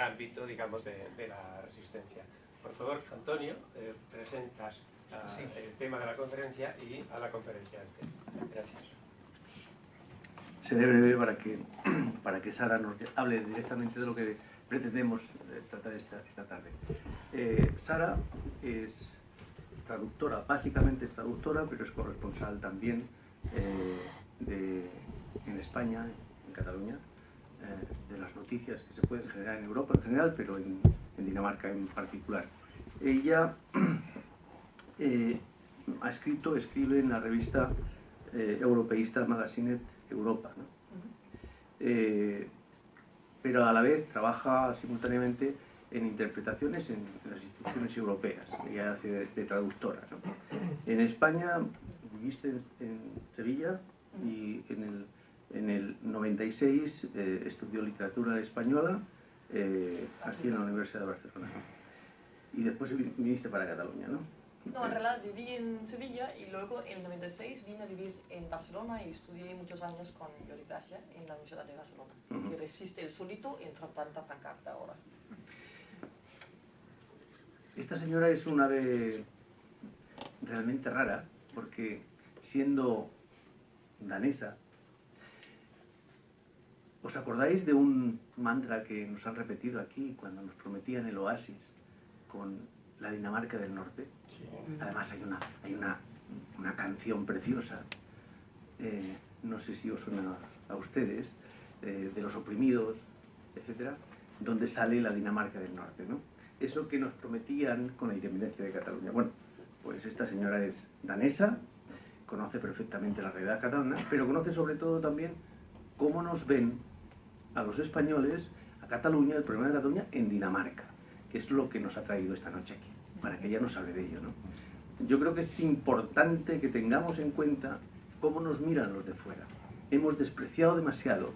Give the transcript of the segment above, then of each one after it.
ámbito, digamos, de la resistencia. Por favor, Antonio, presentas el tema de la conferencia y a la conferenciante. Gracias. Seré breve para que Sara nos hable directamente de lo que pretendemos tratar esta tarde. Sara es traductora, básicamente es traductora, pero es corresponsal también en España, en Cataluña, de las noticias que se pueden generar en Europa en general, pero en Dinamarca en particular. Ella escribe en la revista europeísta Magazine Europa, ¿no? Pero a la vez trabaja simultáneamente en interpretaciones en las instituciones europeas. Ella hace de traductora, ¿no? En España viviste en Sevilla y en el 96 estudió literatura española aquí en la Universidad de Barcelona. Y después viniste para Cataluña, ¿no? No, en realidad viví en Sevilla y luego en el 96 vine a vivir en Barcelona y estudié muchos años con Jordi Gracia en la Universidad de Barcelona, que resiste el solito entre tanta pancarta ahora. Esta señora es una ave realmente rara, porque siendo danesa, ¿os acordáis de un mantra que nos han repetido aquí cuando nos prometían el oasis con la Dinamarca del Norte? Sí. Además hay una canción preciosa, no sé si os suena a ustedes, de los oprimidos, etcétera, donde sale la Dinamarca del Norte, ¿no? Eso que nos prometían con la independencia de Cataluña. Bueno, pues esta señora es danesa, conoce perfectamente la realidad catalana, pero conoce sobre todo también cómo nos ven a los españoles, a Cataluña, el problema de Cataluña en Dinamarca, que es lo que nos ha traído esta noche aquí, para que ella nos hable de ello, ¿no? Yo creo que es importante que tengamos en cuenta cómo nos miran los de fuera. Hemos despreciado demasiado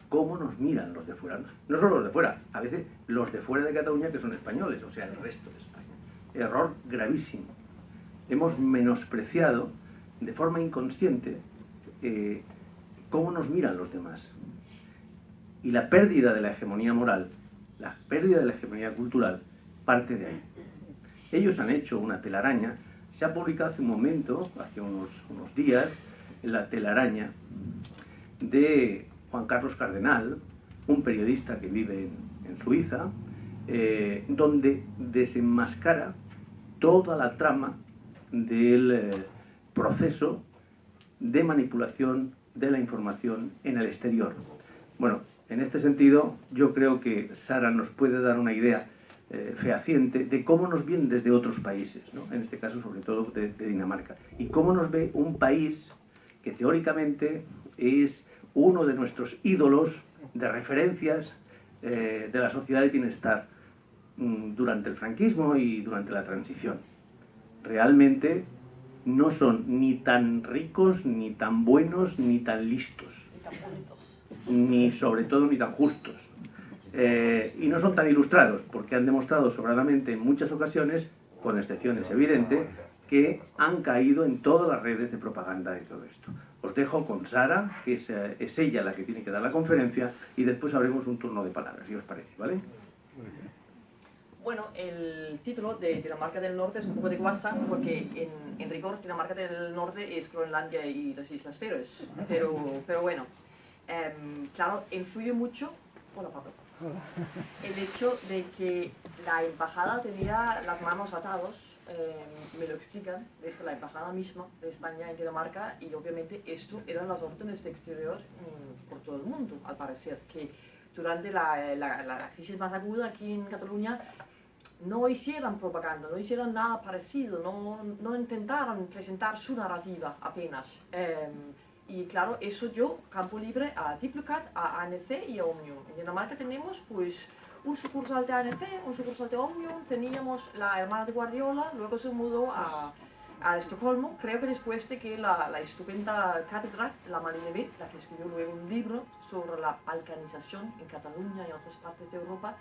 cómo nos miran los de fuera. No solo los de fuera, a veces los de fuera de Cataluña que son españoles, o sea, el resto de España. Error gravísimo. Hemos menospreciado de forma inconsciente cómo nos miran los demás. Y la pérdida de la hegemonía moral, la pérdida de la hegemonía cultural, parte de ahí. Ellos han hecho una telaraña, se ha publicado hace un momento, hace unos días, la telaraña de Juan Carlos Cardenal, un periodista que vive en Suiza, donde desenmascara toda la trama del proceso de manipulación de la información en el exterior. Bueno, en este sentido, yo creo que Sara nos puede dar una idea fehaciente de cómo nos ven desde otros países, ¿no? En este caso, sobre todo, de Dinamarca. Y cómo nos ve un país que teóricamente es uno de nuestros ídolos de referencias de la sociedad de bienestar durante el franquismo y durante la transición. Realmente no son ni tan ricos, ni tan buenos, ni tan listos. Ni tan bonitos. Ni sobre todo ni tan justos. Y no son tan ilustrados, porque han demostrado sobradamente en muchas ocasiones, con excepciones evidentes, que han caído en todas las redes de propaganda de todo esto. Os dejo con Sara, que es ella la que tiene que dar la conferencia, y después haremos un turno de palabras, si os parece, ¿vale? Bueno, el título de Dinamarca del Norte es un poco de guasa, porque en rigor Dinamarca del Norte es Groenlandia y las Islas Feroes, pero bueno, claro, influye mucho. Hola, Pablo. El hecho de que la embajada tenía las manos atadas, me lo explican, desde la embajada misma de España en Dinamarca, y obviamente esto eran las órdenes de exterior por todo el mundo, al parecer, que durante la crisis más aguda aquí en Cataluña no hicieran propaganda, no hicieran nada parecido, no intentaran presentar su narrativa apenas. Y claro, eso dio campo libre a Diplocat, a ANC y a Omnium. En Dinamarca tenemos pues un sucursal de ANC, un sucursal de Omnium, teníamos la hermana de Guardiola, luego se mudó a Estocolmo, creo que después de que la estupenda catedral, la Malinevit, la que escribió luego un libro sobre la balcanización en Cataluña y otras partes de Europa,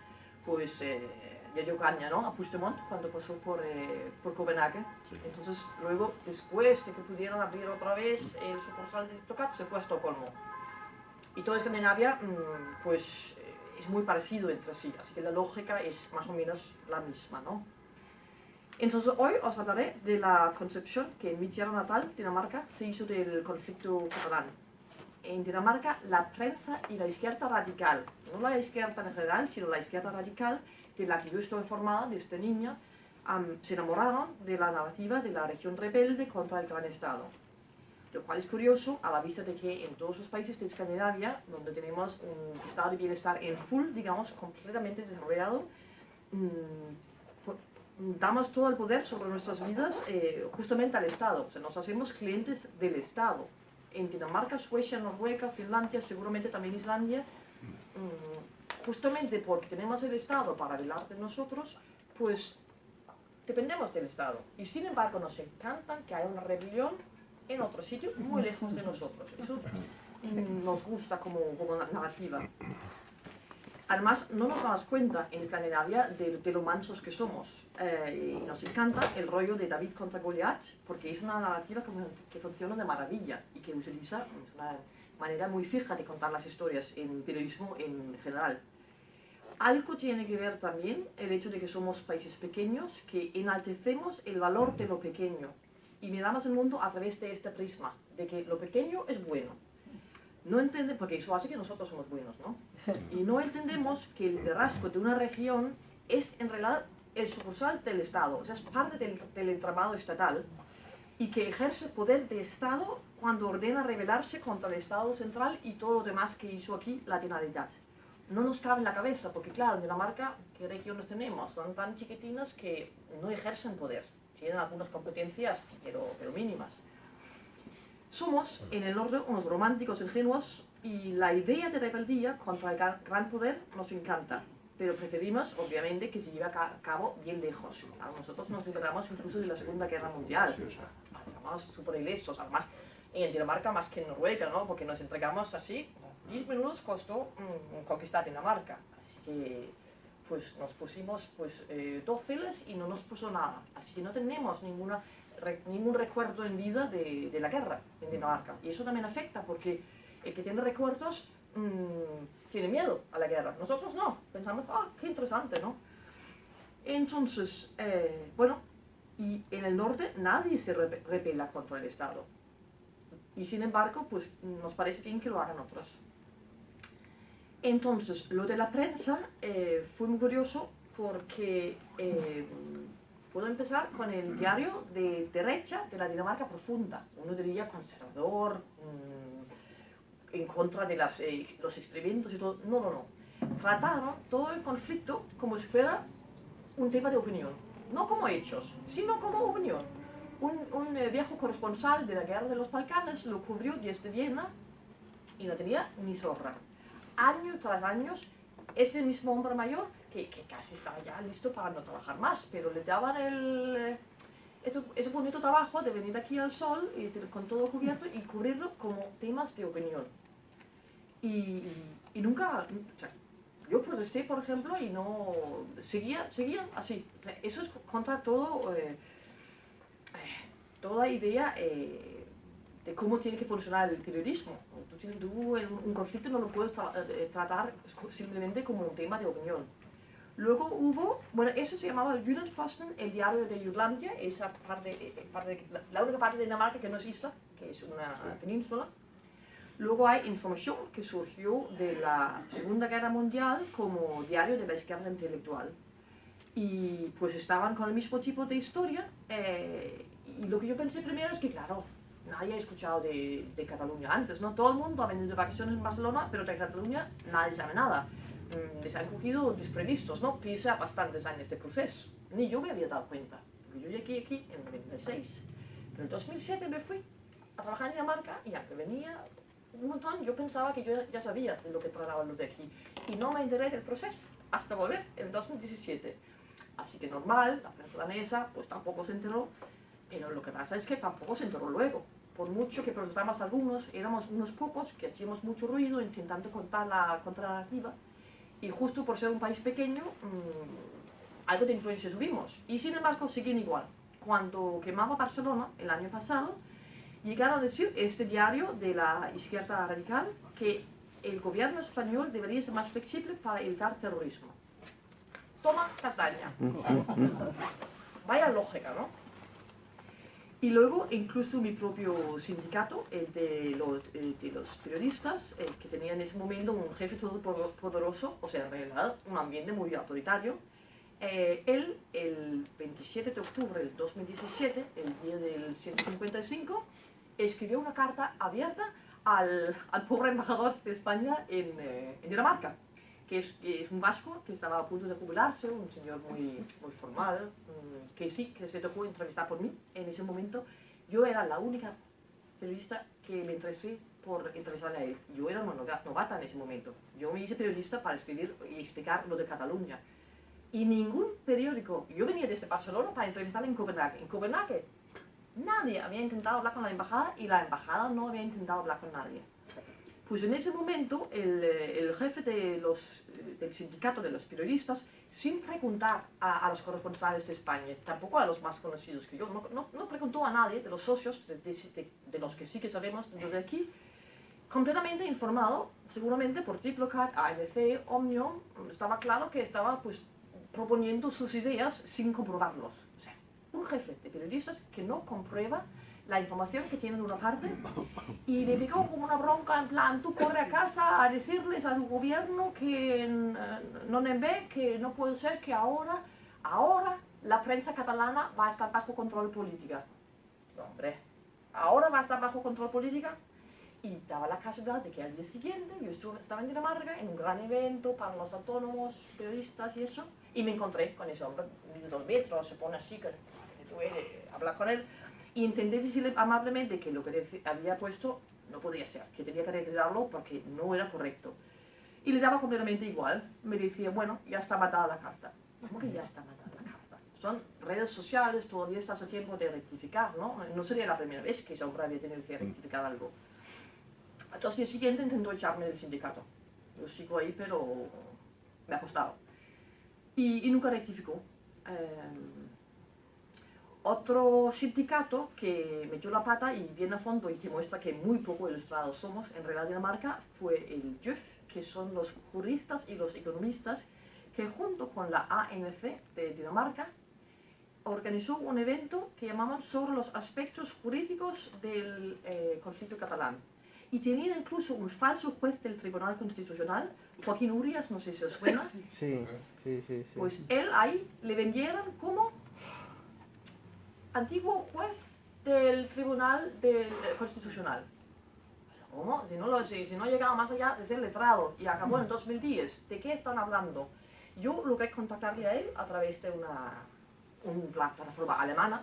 pues ya dio caña, ¿no?, a Puigdemont cuando pasó por Copenhague. Entonces luego, después de que pudieron abrir otra vez el sucursal de Diplocat, se fue a Estocolmo. Y toda Escandinavia, pues es muy parecido entre sí, así que la lógica es más o menos la misma, ¿no? Entonces hoy os hablaré de la concepción que en mi tierra natal, Dinamarca, se hizo del conflicto catalán. En Dinamarca, la prensa y la izquierda radical, no la izquierda en general, sino la izquierda radical, de la que yo estoy formada desde niña, se enamoraron de la narrativa de la región rebelde contra el gran Estado. Lo cual es curioso a la vista de que en todos los países de Escandinavia, donde tenemos un estado de bienestar en full, digamos, completamente desarrollado, damos todo el poder sobre nuestras vidas justamente al Estado. O sea, nos hacemos clientes del Estado. En Dinamarca, Suecia, Noruega, Finlandia, seguramente también Islandia, justamente porque tenemos el Estado para velar de nosotros, pues dependemos del Estado. Y sin embargo nos encanta que haya una rebelión en otro sitio, muy lejos de nosotros. Eso nos gusta como narrativa. Además, no nos damos cuenta en Escandinavia de lo mansos que somos. Y nos encanta el rollo de David contra Goliat, porque es una narrativa que funciona de maravilla y que utiliza una manera muy fija de contar las historias en periodismo en general. Algo tiene que ver también el hecho de que somos países pequeños, que enaltecemos el valor de lo pequeño y miramos el mundo a través de este prisma, de que lo pequeño es bueno. No entiende, porque eso hace que nosotros somos buenos, ¿no? Y no entendemos que el liderazgo de una región es en realidad el sucursal del Estado, o sea, es parte del entramado estatal, y que ejerce poder de Estado cuando ordena rebelarse contra el Estado central y todo lo demás que hizo aquí la Generalitat. No nos cabe en la cabeza, porque claro, en Dinamarca, ¿qué regiones tenemos? Son tan chiquitinas que no ejercen poder, tienen algunas competencias, pero mínimas. Somos, en el norte, unos románticos ingenuos y la idea de rebeldía contra el gran poder nos encanta, pero preferimos, obviamente, que se lleve a cabo bien lejos. Nosotros nos liberamos incluso de la Segunda Guerra Mundial. Estamos súper ilesos, además, en Dinamarca más que en Noruega, ¿no? Porque nos entregamos así, 10 minutos costó conquistar Dinamarca. Así que, pues, nos pusimos pues, 2 filas y no nos puso nada. Así que no tenemos ningún recuerdo en vida de la guerra en Dinamarca. Y eso también afecta porque el que tiene recuerdos tiene miedo a la guerra. Nosotros no. Pensamos, qué interesante, ¿no? Entonces, bueno, y en el norte nadie se rebela contra el Estado. Y sin embargo, pues nos parece bien que lo hagan otros. Entonces, lo de la prensa fue muy curioso porque puedo empezar con el diario de derecha de la Dinamarca profunda, uno diría conservador, en contra de los experimentos y todo. No. Trataron todo el conflicto como si fuera un tema de opinión, no como hechos, sino como opinión. Un viejo corresponsal de la guerra de los Balcanes lo cubrió desde Viena y no tenía ni zorra. Año tras año, este mismo hombre mayor, que casi estaba ya listo para no trabajar más, pero le daban ese bonito trabajo de venir aquí al sol y con todo cubierto y cubrirlo como temas de opinión. Y nunca, o sea, yo protesté, por ejemplo, y no seguía así. O sea, eso es contra todo, toda idea de cómo tiene que funcionar el periodismo. Tú un conflicto no lo puedes tratar simplemente como un tema de opinión. Luego hubo, bueno, eso se llamaba el Jyllands-Posten, el diario de Jutlandia, esa la única parte de Dinamarca que no es isla, que es una península. Luego hay Información, que surgió de la Segunda Guerra Mundial como diario de la izquierda intelectual. Y pues estaban con el mismo tipo de historia. Y lo que yo pensé primero es que, claro, nadie ha escuchado de Cataluña antes, ¿no? Todo el mundo ha venido de vacaciones en Barcelona, pero de Cataluña nadie sabe nada. Les han cogido desprevistos, ¿no? Pisa bastantes años de proceso. Ni yo me había dado cuenta. Yo llegué aquí en 96. Pero en 2007 me fui a trabajar en Dinamarca y aunque venía un montón, yo pensaba que yo ya sabía de lo que trataba lo de aquí. Y no me enteré del proceso hasta volver en 2017. Así que normal, la prensa danesa pues tampoco se enteró, pero lo que pasa es que tampoco se enteró luego. Por mucho que protestamos algunos, éramos unos pocos que hacíamos mucho ruido intentando contar la contranarrativa, y justo por ser un país pequeño, algo de influencia tuvimos. Y sin embargo, siguen igual. Cuando quemaba Barcelona el año pasado, llegaron a decir este diario de la izquierda radical que el gobierno español debería ser más flexible para evitar terrorismo. Toma castaña. Vaya lógica, ¿no? Y luego incluso mi propio sindicato, el de los periodistas, que tenía en ese momento un jefe todopoderoso, o sea, en realidad un ambiente muy autoritario. Él, el 27 de octubre del 2017, el día del 155, escribió una carta abierta al pobre embajador de España en Dinamarca, que es un vasco que estaba a punto de jubilarse, un señor muy formal, que sí, que se dejó entrevistar por mí en ese momento. Yo era la única periodista que me interesé por entrevistarle a él. Yo era una novata en ese momento. Yo me hice periodista para escribir y explicar lo de Cataluña. Y ningún periódico, yo venía desde Barcelona para entrevistarle en Copenhague. En Copenhague nadie había intentado hablar con la embajada y la embajada no había intentado hablar con nadie. Pues en ese momento el jefe del sindicato de los periodistas, sin preguntar a los corresponsales de España, tampoco a los más conocidos que yo, no preguntó a nadie de los socios, de los que sí que sabemos desde aquí, completamente informado, seguramente por Diplocat, ANC, Omnium, estaba claro que estaba pues proponiendo sus ideas sin comprobarlos. O sea, un jefe de periodistas que no comprueba la información que tiene de una parte y le pegó como una bronca en plan, tú corre a casa a decirles al gobierno que no me ve, que no puede ser que ahora la prensa catalana va a estar bajo control política. No, hombre, ahora va a estar bajo control política. Y daba la casualidad de que al día siguiente yo estaba en Dinamarca en un gran evento para los autónomos, periodistas y eso, y me encontré con ese hombre, de 2 metros, se pone así, que tuve hablar con él, y intenté decirle amablemente que lo que había puesto no podía ser, que tenía que retirarlo porque no era correcto. Y le daba completamente igual, me decía, bueno, ya está matada la carta. ¿Cómo que ya está matada la carta? Son redes sociales, todavía estás a tiempo de rectificar, ¿no? No sería la primera vez que ese hombre había tenido que rectificar algo. Entonces, el día siguiente intentó echarme del sindicato. Yo sigo ahí, pero me ha costado. Y nunca rectificó. Otro sindicato que metió la pata y viene a fondo y que muestra que muy poco ilustrados somos en realidad Dinamarca fue el JUF, que son los juristas y los economistas que junto con la ANC de Dinamarca organizó un evento que llamaban sobre los aspectos jurídicos del conflicto catalán. Y tenían incluso un falso juez del Tribunal Constitucional, Joaquín Urias, no sé si os suena. Sí. Pues él ahí le vendieron como antiguo juez del Tribunal Constitucional. ¿Cómo? Si no llegaba más allá de ser letrado y acabó en 2010, ¿de qué están hablando? Yo logré contactarle a él a través de una plataforma alemana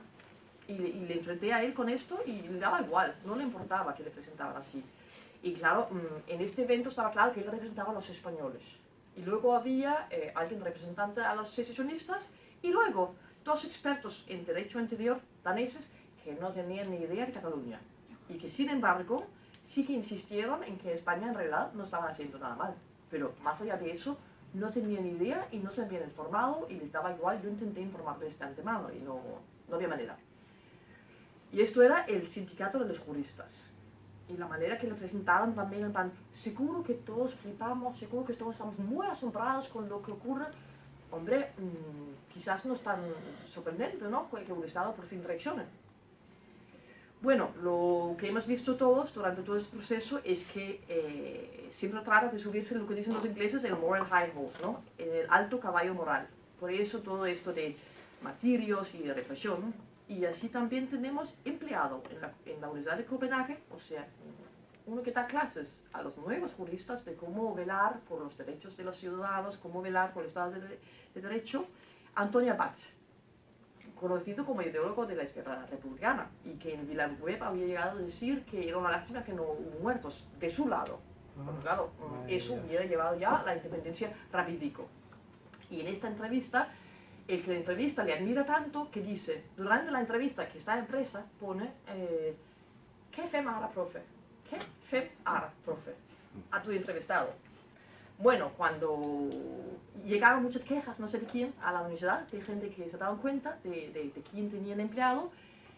y le enfrenté a él con esto y le daba igual, no le importaba que le presentaban así. Y claro, en este evento estaba claro que él representaba a los españoles. Y luego había alguien representante a los secesionistas y luego 2 expertos en derecho anterior daneses que no tenían ni idea de Cataluña. Y que sin embargo sí que insistieron en que España en realidad no estaba haciendo nada mal. Pero más allá de eso, no tenían ni idea y no se habían informado y les daba igual. Yo intenté informarles de antemano y no había manera. Y esto era el sindicato de los juristas. Y la manera que lo presentaban también, en plan, seguro que todos flipamos, seguro que todos estamos muy asombrados con lo que ocurre. Hombre, quizás no es tan sorprendente, ¿no?, que un Estado por fin reaccione. Bueno, lo que hemos visto todos durante todo este proceso es que siempre trata de subirse lo que dicen los ingleses, el moral high horse, ¿no?, el alto caballo moral. Por eso todo esto de martirios y de represión. Y así también tenemos empleado en la Universidad de Copenhague, o sea, uno que da clases a los nuevos juristas de cómo velar por los derechos de los ciudadanos, cómo velar por el Estado de Derecho, Antonio Abad, conocido como ideólogo de la izquierda republicana, y que en Vilaweb había llegado a decir que era una lástima que no hubo muertos de su lado. Porque claro, eso hubiera llevado ya la independencia rapidico. Y en esta entrevista, el que la entrevista le admira tanto que dice, durante la entrevista que está impresa, pone, ¿qué fem ara, profe? ¿Qué fem ara, profe? A tu entrevistado. Bueno, cuando llegaron muchas quejas, no sé de quién, a la universidad, de gente que se daban cuenta de quién tenían empleado,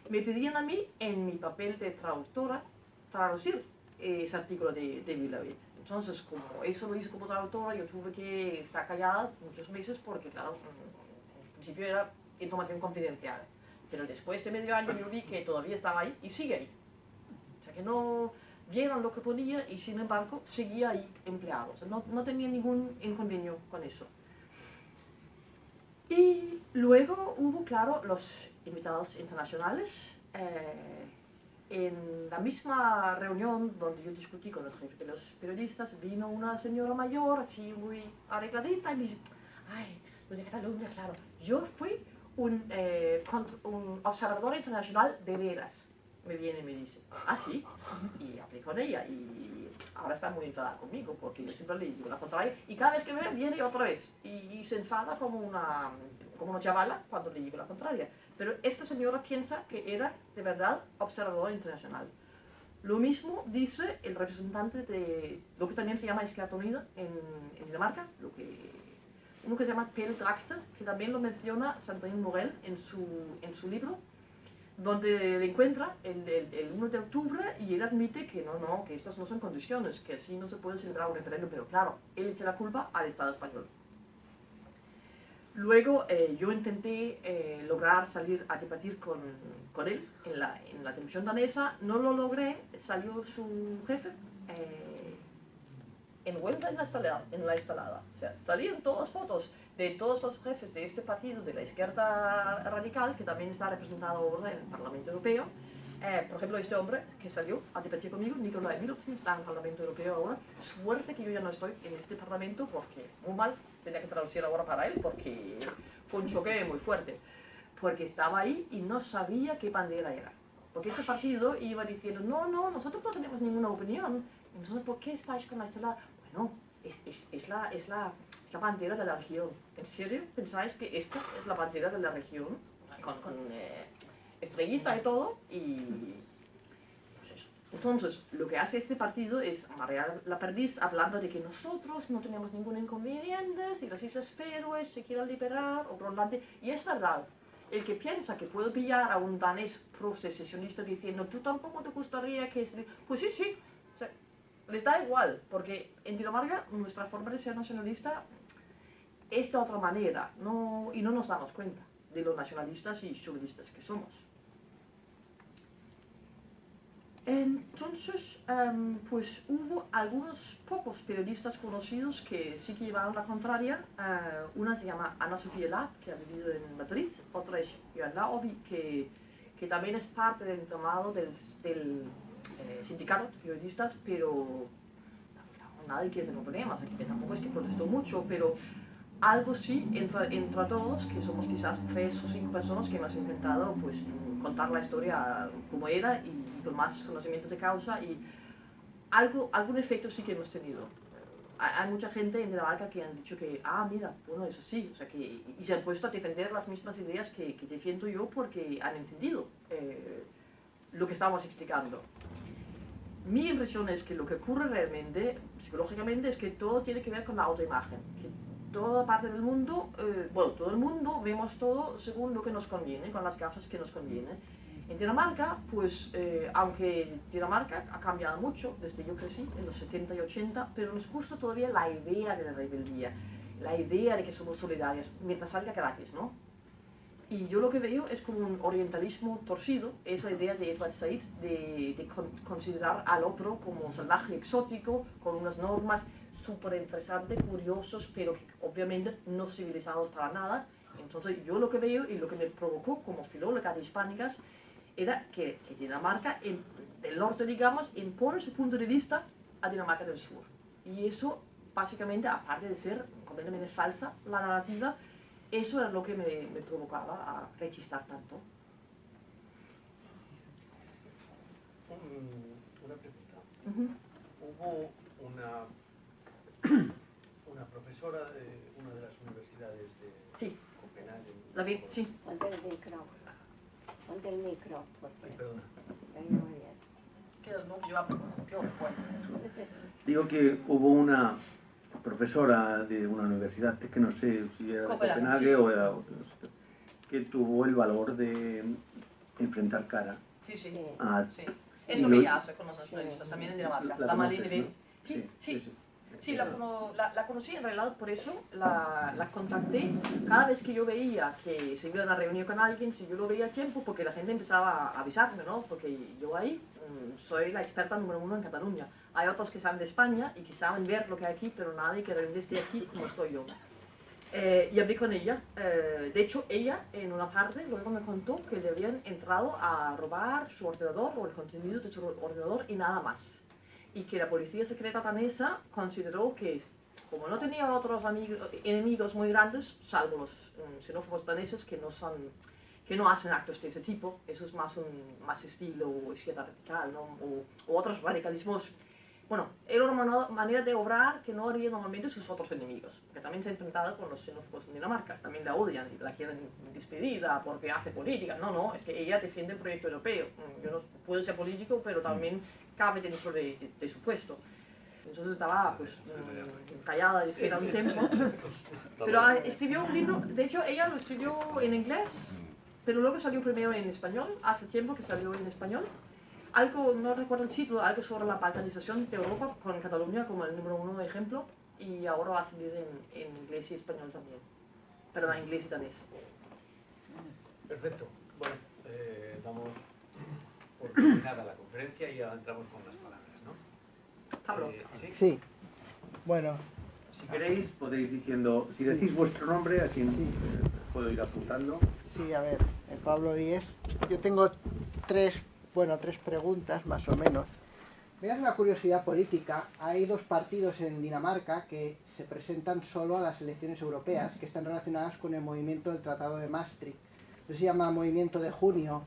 me pedían a mí, en mi papel de traductora, traducir ese artículo de Vilaweb. Entonces, como eso lo hice como traductora, yo tuve que estar callada muchos meses porque, claro, en principio era información confidencial. Pero después de medio año yo vi que todavía estaba ahí y sigue ahí. O sea, que no vieron lo que ponía y, sin embargo, seguía ahí empleado. O sea, no tenía ningún inconvenio con eso. Y luego hubo, claro, los invitados internacionales. En la misma reunión donde yo discutí con el jefe de los periodistas, vino una señora mayor, así muy arregladita, y me dice, ay, lo de Cataluña, claro, yo fui un observador internacional de veras. Me viene y me dice, ah, sí, y hablé con ella, y ahora está muy enfadada conmigo, porque yo siempre le digo la contraria, y cada vez que me ve, viene otra vez, y se enfada como una chavala cuando le digo la contraria. Pero esta señora piensa que era de verdad observador internacional. Lo mismo dice el representante de lo que también se llama Izquierda Unida en Dinamarca, uno que se llama Pelle Dragsted, que también lo menciona Sandrine Morel en su libro, donde le encuentra el 1 de octubre y él admite que no, que estas no son condiciones, que así no se puede celebrar un referéndum, pero claro, él echa la culpa al Estado español. Luego yo intenté lograr salir a debatir con él en la televisión danesa, no lo logré, salió su jefe envuelta en la instalada. O sea, salían todas fotos de todos los jefes de este partido, de la izquierda radical, que también está representado ahora en el Parlamento Europeo. Por ejemplo, este hombre que salió a debatir conmigo, Nikolai Villumsen, está en el Parlamento Europeo ahora. Suerte que yo ya no estoy en este Parlamento, porque muy mal, tenía que traducir ahora para él, porque fue un choque muy fuerte. Porque estaba ahí y no sabía qué bandera era. Porque este partido iba diciendo, no, nosotros no tenemos ninguna opinión. Entonces, ¿por qué estáis con la estelada? Bueno, es la bandera de la región. ¿En serio pensáis que esta es la bandera de la región? Con estrellita y todo, y pues eso. Entonces, lo que hace este partido es marear la perdiz hablando de que nosotros no tenemos ningún inconveniente, si las Islas Feroe se quieren liberar, o Groenlandia, y es verdad. El que piensa que puede pillar a un danés pro-secesionista diciendo, tú tampoco te gustaría que... Pues sí. O sea, les da igual, porque en Dinamarca nuestra forma de ser nacionalista es de otra manera, y no nos damos cuenta de los nacionalistas y chauvinistas que somos. Entonces, pues hubo algunos pocos periodistas conocidos que sí que llevaron la contraria. Una se llama Anna Sofía Laab, que ha vivido en Madrid. Otra es Johan Laobi, que también es parte del entramado del sindicato de periodistas, pero nadie quiere tener problemas, que tampoco es que protestó mucho, pero algo sí entre todos, que somos quizás 3 o 5 personas que hemos intentado pues, contar la historia como era y con más conocimiento de causa, y algún efecto sí que hemos tenido. Hay mucha gente en Dinamarca que han dicho que, mira, bueno, es así, o sea, y se han puesto a defender las mismas ideas que defiendo yo porque han entendido lo que estamos explicando. Mi impresión es que lo que ocurre realmente, psicológicamente, es que todo tiene que ver con la autoimagen. Que toda parte del mundo, todo el mundo vemos todo según lo que nos conviene, con las gafas que nos conviene. En Dinamarca, pues, aunque Dinamarca ha cambiado mucho desde yo crecí, en los 70 y 80, pero nos gusta todavía la idea de la rebeldía, la idea de que somos solidarios, mientras salga gratis, ¿no? Y yo lo que veo es como un orientalismo torcido, esa idea de Edward Said de considerar al otro como salvaje, exótico, con unas normas súper interesantes, curiosos, pero que obviamente no civilizados para nada. Entonces yo lo que veo y lo que me provocó como filóloga de hispánicas era que Dinamarca, del norte digamos, impone su punto de vista a Dinamarca del sur. Y eso básicamente, aparte de ser completamente falsa la narrativa, eso era lo que me provocaba a rechistar tanto. Una pregunta. Hubo una profesora de una de las universidades de Copenhague. Sí. Ponte el micro, porque... Perdona. Digo que hubo una profesora de una universidad, que no sé si era de Copenhague sí. o era otra, que tuvo el valor de enfrentar cara Sí. a... Sí. Es lo que ella hace con los nacionalistas, también en Dinamarca. La Malene Sí, la conocí en realidad por eso, la contacté cada vez que yo veía que se iba a una reunión con alguien, si yo lo veía a tiempo, porque la gente empezaba a avisarme, ¿no? Porque yo ahí soy la experta número 1 en Cataluña. Hay otros que saben de España y que saben ver lo que hay aquí, pero nadie que realmente esté aquí como estoy yo. Y hablé con ella. De hecho, ella en una parte luego me contó que le habían entrado a robar su ordenador o el contenido de su ordenador y nada más. Y que la policía secreta danesa consideró que, como no tenía otros enemigos muy grandes, salvo los xenófobos daneses que no hacen actos de ese tipo, eso es más estilo izquierda radical, ¿no? o otros radicalismos. Bueno, era una manera de obrar que no harían normalmente sus otros enemigos, que también se ha enfrentado con los xenófobos en Dinamarca, también la odian, la quieren despedida porque hace política. No, es que ella defiende el proyecto europeo. Yo no puedo ser político, pero también cabe dentro de su puesto. Entonces estaba pues callada y espera un tiempo. Pero escribió un libro, de hecho ella lo escribió en inglés, pero luego salió primero en español, hace tiempo que salió en español. Algo, no recuerdo el título, algo sobre la balcanización de Europa, con Cataluña como el número 1 de ejemplo, y ahora va a salir en inglés y español también. Perdón, inglés y danés. Perfecto. Bueno, damos por terminada la conferencia y ahora entramos con las palabras, ¿no? Pablo. Sí. Bueno. Si queréis, podéis diciendo, si decís vuestro nombre, a quien puedo ir apuntando. Sí, a ver, Pablo Díez. Yo tengo tres preguntas más o menos. Me da una curiosidad política. Hay dos partidos en Dinamarca que se presentan solo a las elecciones europeas, que están relacionadas con el movimiento del Tratado de Maastricht. Eso se llama Movimiento de Junio.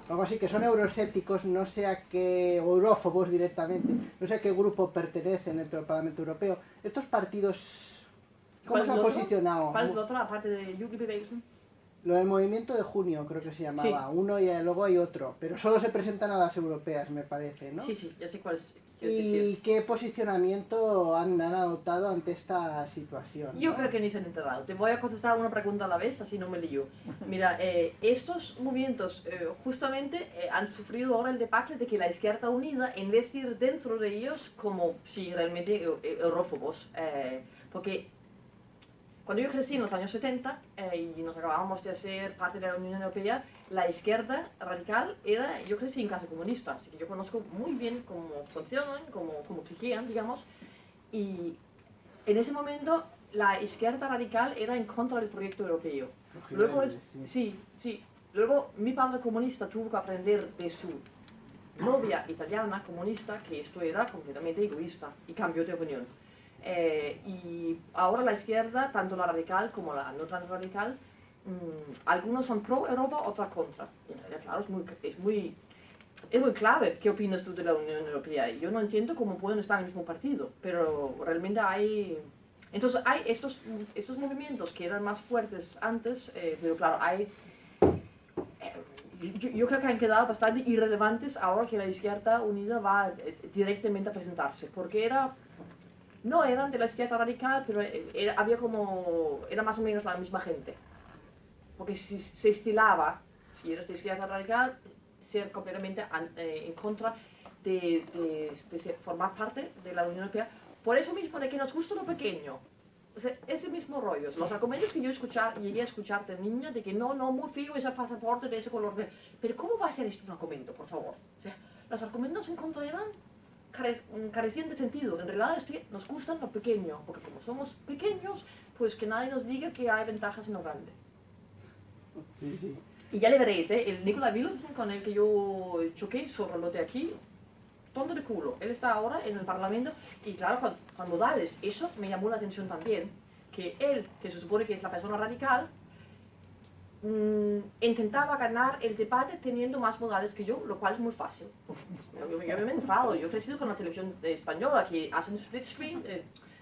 Algo así, que son euroescépticos, no sé a qué, o eurófobos directamente, no sé a qué grupo pertenecen dentro del Parlamento Europeo. Estos partidos, ¿cómo se han posicionado? ¿Cuál es el otro, aparte de Jugendbewegung? Lo del Movimiento de Junio, creo que se llamaba. Sí. Uno y luego hay otro, pero solo se presentan a las europeas, me parece, ¿no? Sí, ya sé cuál es. ¿Y qué posicionamiento han adoptado ante esta situación? Yo creo que ni se han enterado. Te voy a contestar una pregunta a la vez, así no me lío. Mira, estos movimientos justamente han sufrido ahora el debacle de que la Izquierda Unida, en vez de ir dentro de ellos como, sí, realmente eurófobos, porque cuando yo crecí en los años 70 y nos acabábamos de hacer parte de la Unión Europea, la izquierda radical yo crecí en casa comunista, así que yo conozco muy bien cómo funcionan, cómo cliquean, digamos, y en ese momento la izquierda radical era en contra del proyecto europeo. Luego, luego mi padre comunista tuvo que aprender de su novia italiana comunista que esto era completamente egoísta y cambió de opinión. Y ahora la izquierda, tanto la radical como la no tan radical, algunos son pro Europa, otros contra. Y en realidad, claro, es muy clave qué opinas tú de la Unión Europea. Yo no entiendo cómo pueden estar en el mismo partido, pero realmente hay... Entonces hay estos movimientos que eran más fuertes antes, pero claro, hay... Yo creo que han quedado bastante irrelevantes ahora que la Izquierda Unida va directamente a presentarse, porque no eran de la izquierda radical, pero era más o menos la misma gente. Porque se estilaba, si eras de izquierda radical, ser completamente en contra de formar parte de la Unión Europea. Por eso mismo de que nos gusta lo pequeño. O sea, ese mismo rollo. Los argumentos que yo llegué a escuchar de niña, de que no, muy feo ese pasaporte de ese color. Pero ¿cómo va a ser esto un argumento, por favor? O sea, los argumentos en contra eran carecían de sentido. En realidad es que nos gusta lo pequeño, porque como somos pequeños, pues que nadie nos diga que hay ventajas en lo grande. Sí. Y ya le veréis, el Nicolai Villumsen con el que yo choqué sobre lo de aquí, tonto de culo. Él está ahora en el Parlamento y claro, con modales, eso me llamó la atención también, que él, que se supone que es la persona radical, intentaba ganar el debate teniendo más modales que yo, lo cual es muy fácil. Yo me enfado, yo he crecido con la televisión española que hacen split screen,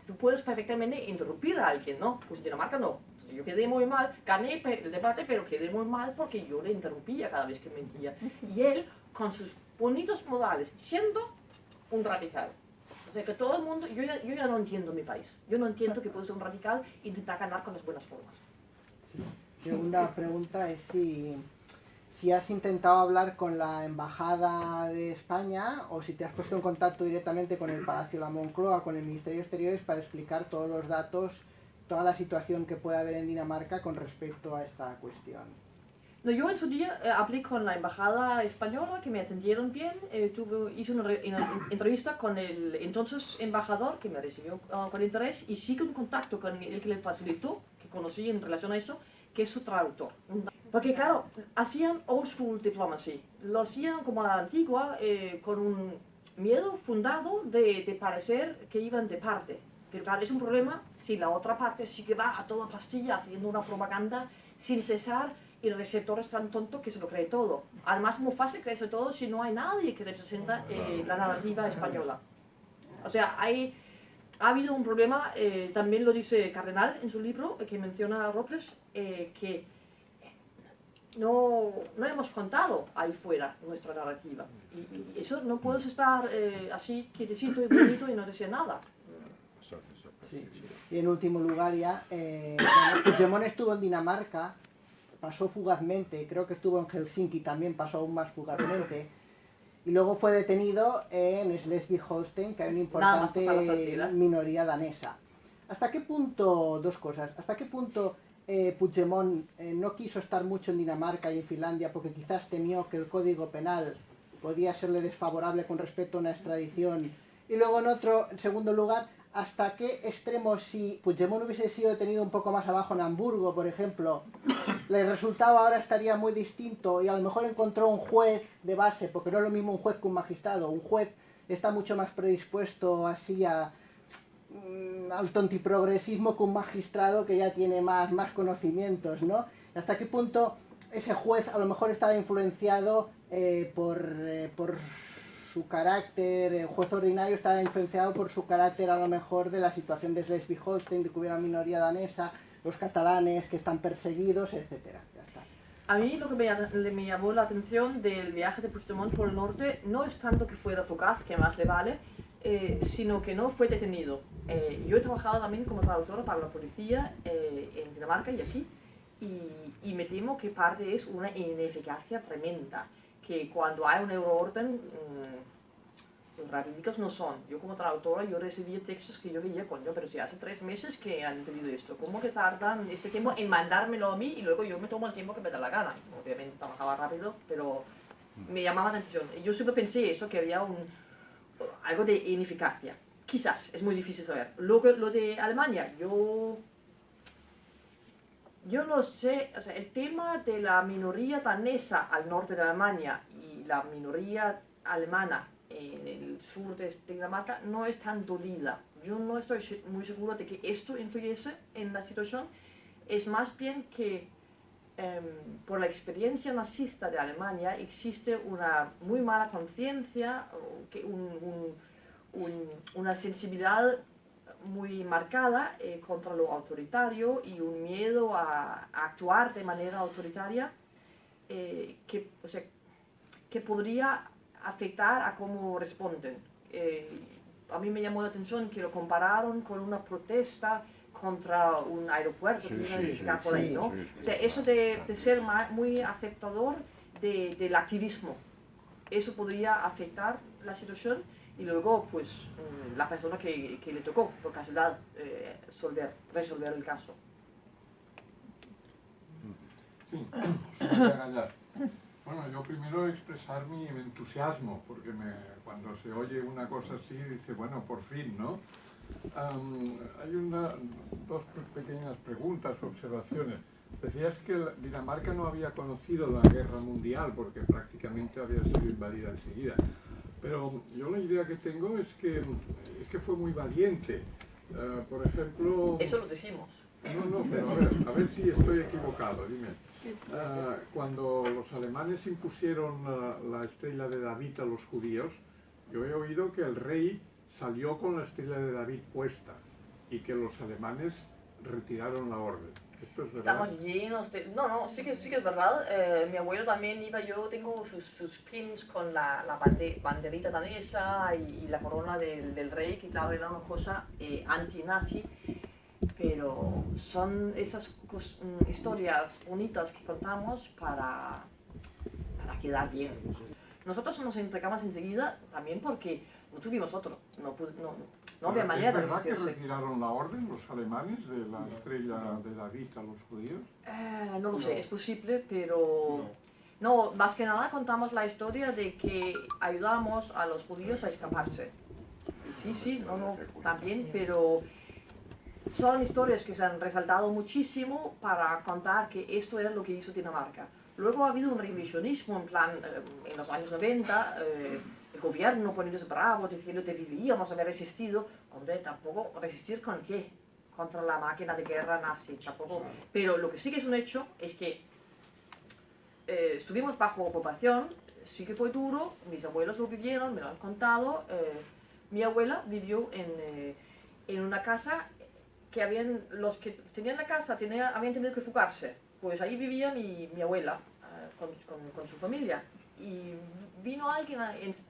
tú puedes perfectamente interrumpir a alguien, ¿no? Pues en Dinamarca no. Yo quedé muy mal, gané el debate, pero quedé muy mal porque yo le interrumpía cada vez que mentía. Y él, con sus bonitos modales, siendo un radical. O sea que todo el mundo, yo ya no entiendo mi país. Yo no entiendo que puede ser un radical e intentar ganar con las buenas formas. Sí. Segunda pregunta es si si has intentado hablar con la Embajada de España o si te has puesto en contacto directamente con el Palacio de la Moncloa, con el Ministerio de Exteriores, para explicar todos los datos, toda la situación que puede haber en Dinamarca con respecto a esta cuestión. No, yo en su día hablé con la embajada española, que me atendieron bien, hice una entrevista con el entonces embajador, que me recibió con interés, y sigo en contacto con el que le facilitó, que conocí en relación a eso, que es su traductor. Porque claro, hacían old school diplomacy, lo hacían como a la antigua, con un miedo fundado de parecer que iban de parte. Pero claro, es un problema si la otra parte sí que va a toda pastilla haciendo una propaganda sin cesar, y el receptor es tan tonto que se lo cree todo. Además, es muy fácil creerse todo si no hay nadie que representa la narrativa española. O sea, ha habido un problema, también lo dice Cardenal en su libro, que menciona a Robles, que no hemos contado ahí fuera nuestra narrativa. Y eso no puedes estar así quietecito y bonito y no decir nada. Sí. Y en último lugar ya, bueno, Puigdemont estuvo en Dinamarca, pasó fugazmente, creo que estuvo en Helsinki también, pasó aún más fugazmente, y luego fue detenido en Schleswig-Holstein, que hay una importante minoría danesa. ¿Hasta qué punto, dos cosas, hasta qué punto Puigdemont no quiso estar mucho en Dinamarca y en Finlandia porque quizás temió que el código penal podía serle desfavorable con respecto a una extradición? Y luego en segundo lugar, ¿hasta qué extremo, si Puigdemont hubiese sido detenido un poco más abajo en Hamburgo, por ejemplo, el resultado ahora estaría muy distinto y a lo mejor encontró un juez de base, porque no es lo mismo un juez que un magistrado, un juez está mucho más predispuesto así al tontiprogresismo que un magistrado que ya tiene más conocimientos, ¿no? ¿Hasta qué punto ese juez a lo mejor estaba influenciado por su carácter, el juez ordinario estaba influenciado por su carácter a lo mejor de la situación de Schleswig-Holstein, de que hubiera minoría danesa, los catalanes que están perseguidos, etcétera? Ya está. A mí lo que me llamó la atención del viaje de Puigdemont por el norte no es tanto que fuera fugaz, que más le vale, sino que no fue detenido. Yo he trabajado también como traductora para la policía en Dinamarca y aquí, y me temo que parte es una ineficacia tremenda, que cuando hay un euroorden, los rapidicos no son. Yo como traductora, yo recibía textos que yo veía, coño, pero si hace 3 meses que han pedido esto, ¿cómo que tardan este tiempo en mandármelo a mí y luego yo me tomo el tiempo que me da la gana? Obviamente trabajaba rápido, pero me llamaba la atención. Yo siempre pensé eso, que había algo de ineficacia. Quizás, es muy difícil saber. Luego, lo de Alemania, yo no sé, o sea, el tema de la minoría danesa al norte de Alemania y la minoría alemana en el sur de Dinamarca no es tan dolida. Yo no estoy muy segura de que esto influyese en la situación. Es más bien que por la experiencia nazista de Alemania existe una muy mala conciencia, una sensibilidad muy marcada contra lo autoritario y un miedo a actuar de manera autoritaria que podría afectar a cómo responden. A mí me llamó la atención que lo compararon con una protesta contra un aeropuerto que iba a edificar por ahí, ¿no? O sea, eso de ser muy aceptador del activismo, eso podría afectar la situación. Y luego, pues, la persona que le tocó, por casualidad, resolver el caso. Sí, bueno, yo primero expresar mi entusiasmo, porque cuando se oye una cosa así, dice, bueno, por fin, ¿no? Hay dos pequeñas preguntas, observaciones. Decías que Dinamarca no había conocido la guerra mundial, porque prácticamente había sido invadida enseguida. Pero yo la idea que tengo es que fue muy valiente. Por ejemplo... Eso lo decimos. No, pero a ver si estoy equivocado, dime. Cuando los alemanes impusieron la estrella de David a los judíos, yo he oído que el rey salió con la estrella de David puesta y que los alemanes retiraron la orden. ¿Esto es verdad? Estamos llenos de... No, sí que es verdad. Mi abuelo también yo tengo sus pins con la banderita danesa y la corona del rey, que claro, era una cosa anti-nazi, pero son esas historias bonitas que contamos para para quedar bien. Nosotros nos entregamos enseguida también porque no tuvimos otro, no había manera de ¿Es verdad que resistirse. retiraron la orden los alemanes de la estrella de David a los judíos? No lo sé, es posible, pero... No, más que nada contamos la historia de que ayudamos a los judíos a escaparse. Sí, también, pero son historias que se han resaltado muchísimo para contar que esto era lo que hizo Dinamarca. Luego ha habido un revisionismo, en plan, en los años 90, el gobierno poniéndose bravo, diciendo que deberíamos haber resistido. Hombre, tampoco, ¿resistir con qué? Contra la máquina de guerra nazi, tampoco. Pero lo que sí que es un hecho es que estuvimos bajo ocupación, sí que fue duro, mis abuelos lo vivieron, me lo han contado. Mi abuela vivió en una casa que los que tenían la casa habían tenido que fugarse. Pues ahí vivía mi abuela con su familia. Y vino alguien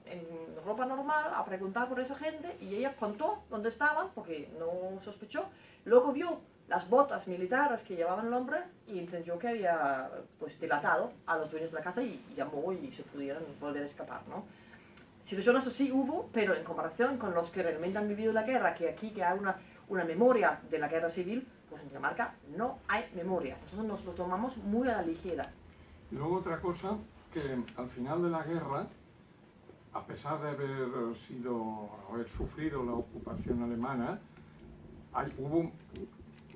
en ropa normal a preguntar por esa gente y ella contó dónde estaban porque no sospechó. Luego vio las botas militares que llevaban el hombre y entendió que había pues delatado a los dueños de la casa y llamó y se pudieron volver a escapar, ¿no? Situaciones así hubo, pero en comparación con los que realmente han vivido la guerra, que aquí que hay una memoria de la guerra civil, pues en Dinamarca no hay memoria. Entonces nos lo tomamos muy a la ligera. Y luego otra cosa, que al final de la guerra, a pesar de haber sufrido la ocupación alemana, hubo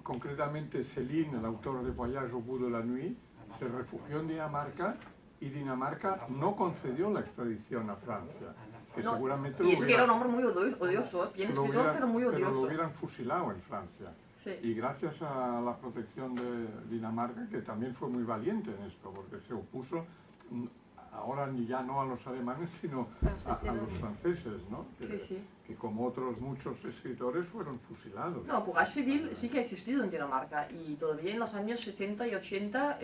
concretamente Céline, el autor de Voyage au bout de la nuit, se refugió en Dinamarca y Dinamarca no concedió la extradición a Francia, que No, seguramente y eso que era un hombre muy odioso, bien escritor, pero muy lo odioso. hubieran fusilado en Francia. Sí. Y gracias a la protección de Dinamarca, que también fue muy valiente en esto, porque se opuso ahora ya no a los alemanes, sino a los franceses, ¿no? Que como otros muchos escritores fueron fusilados. No, Courage Civil sí que ha existido en Dinamarca y todavía en los años 70 y 80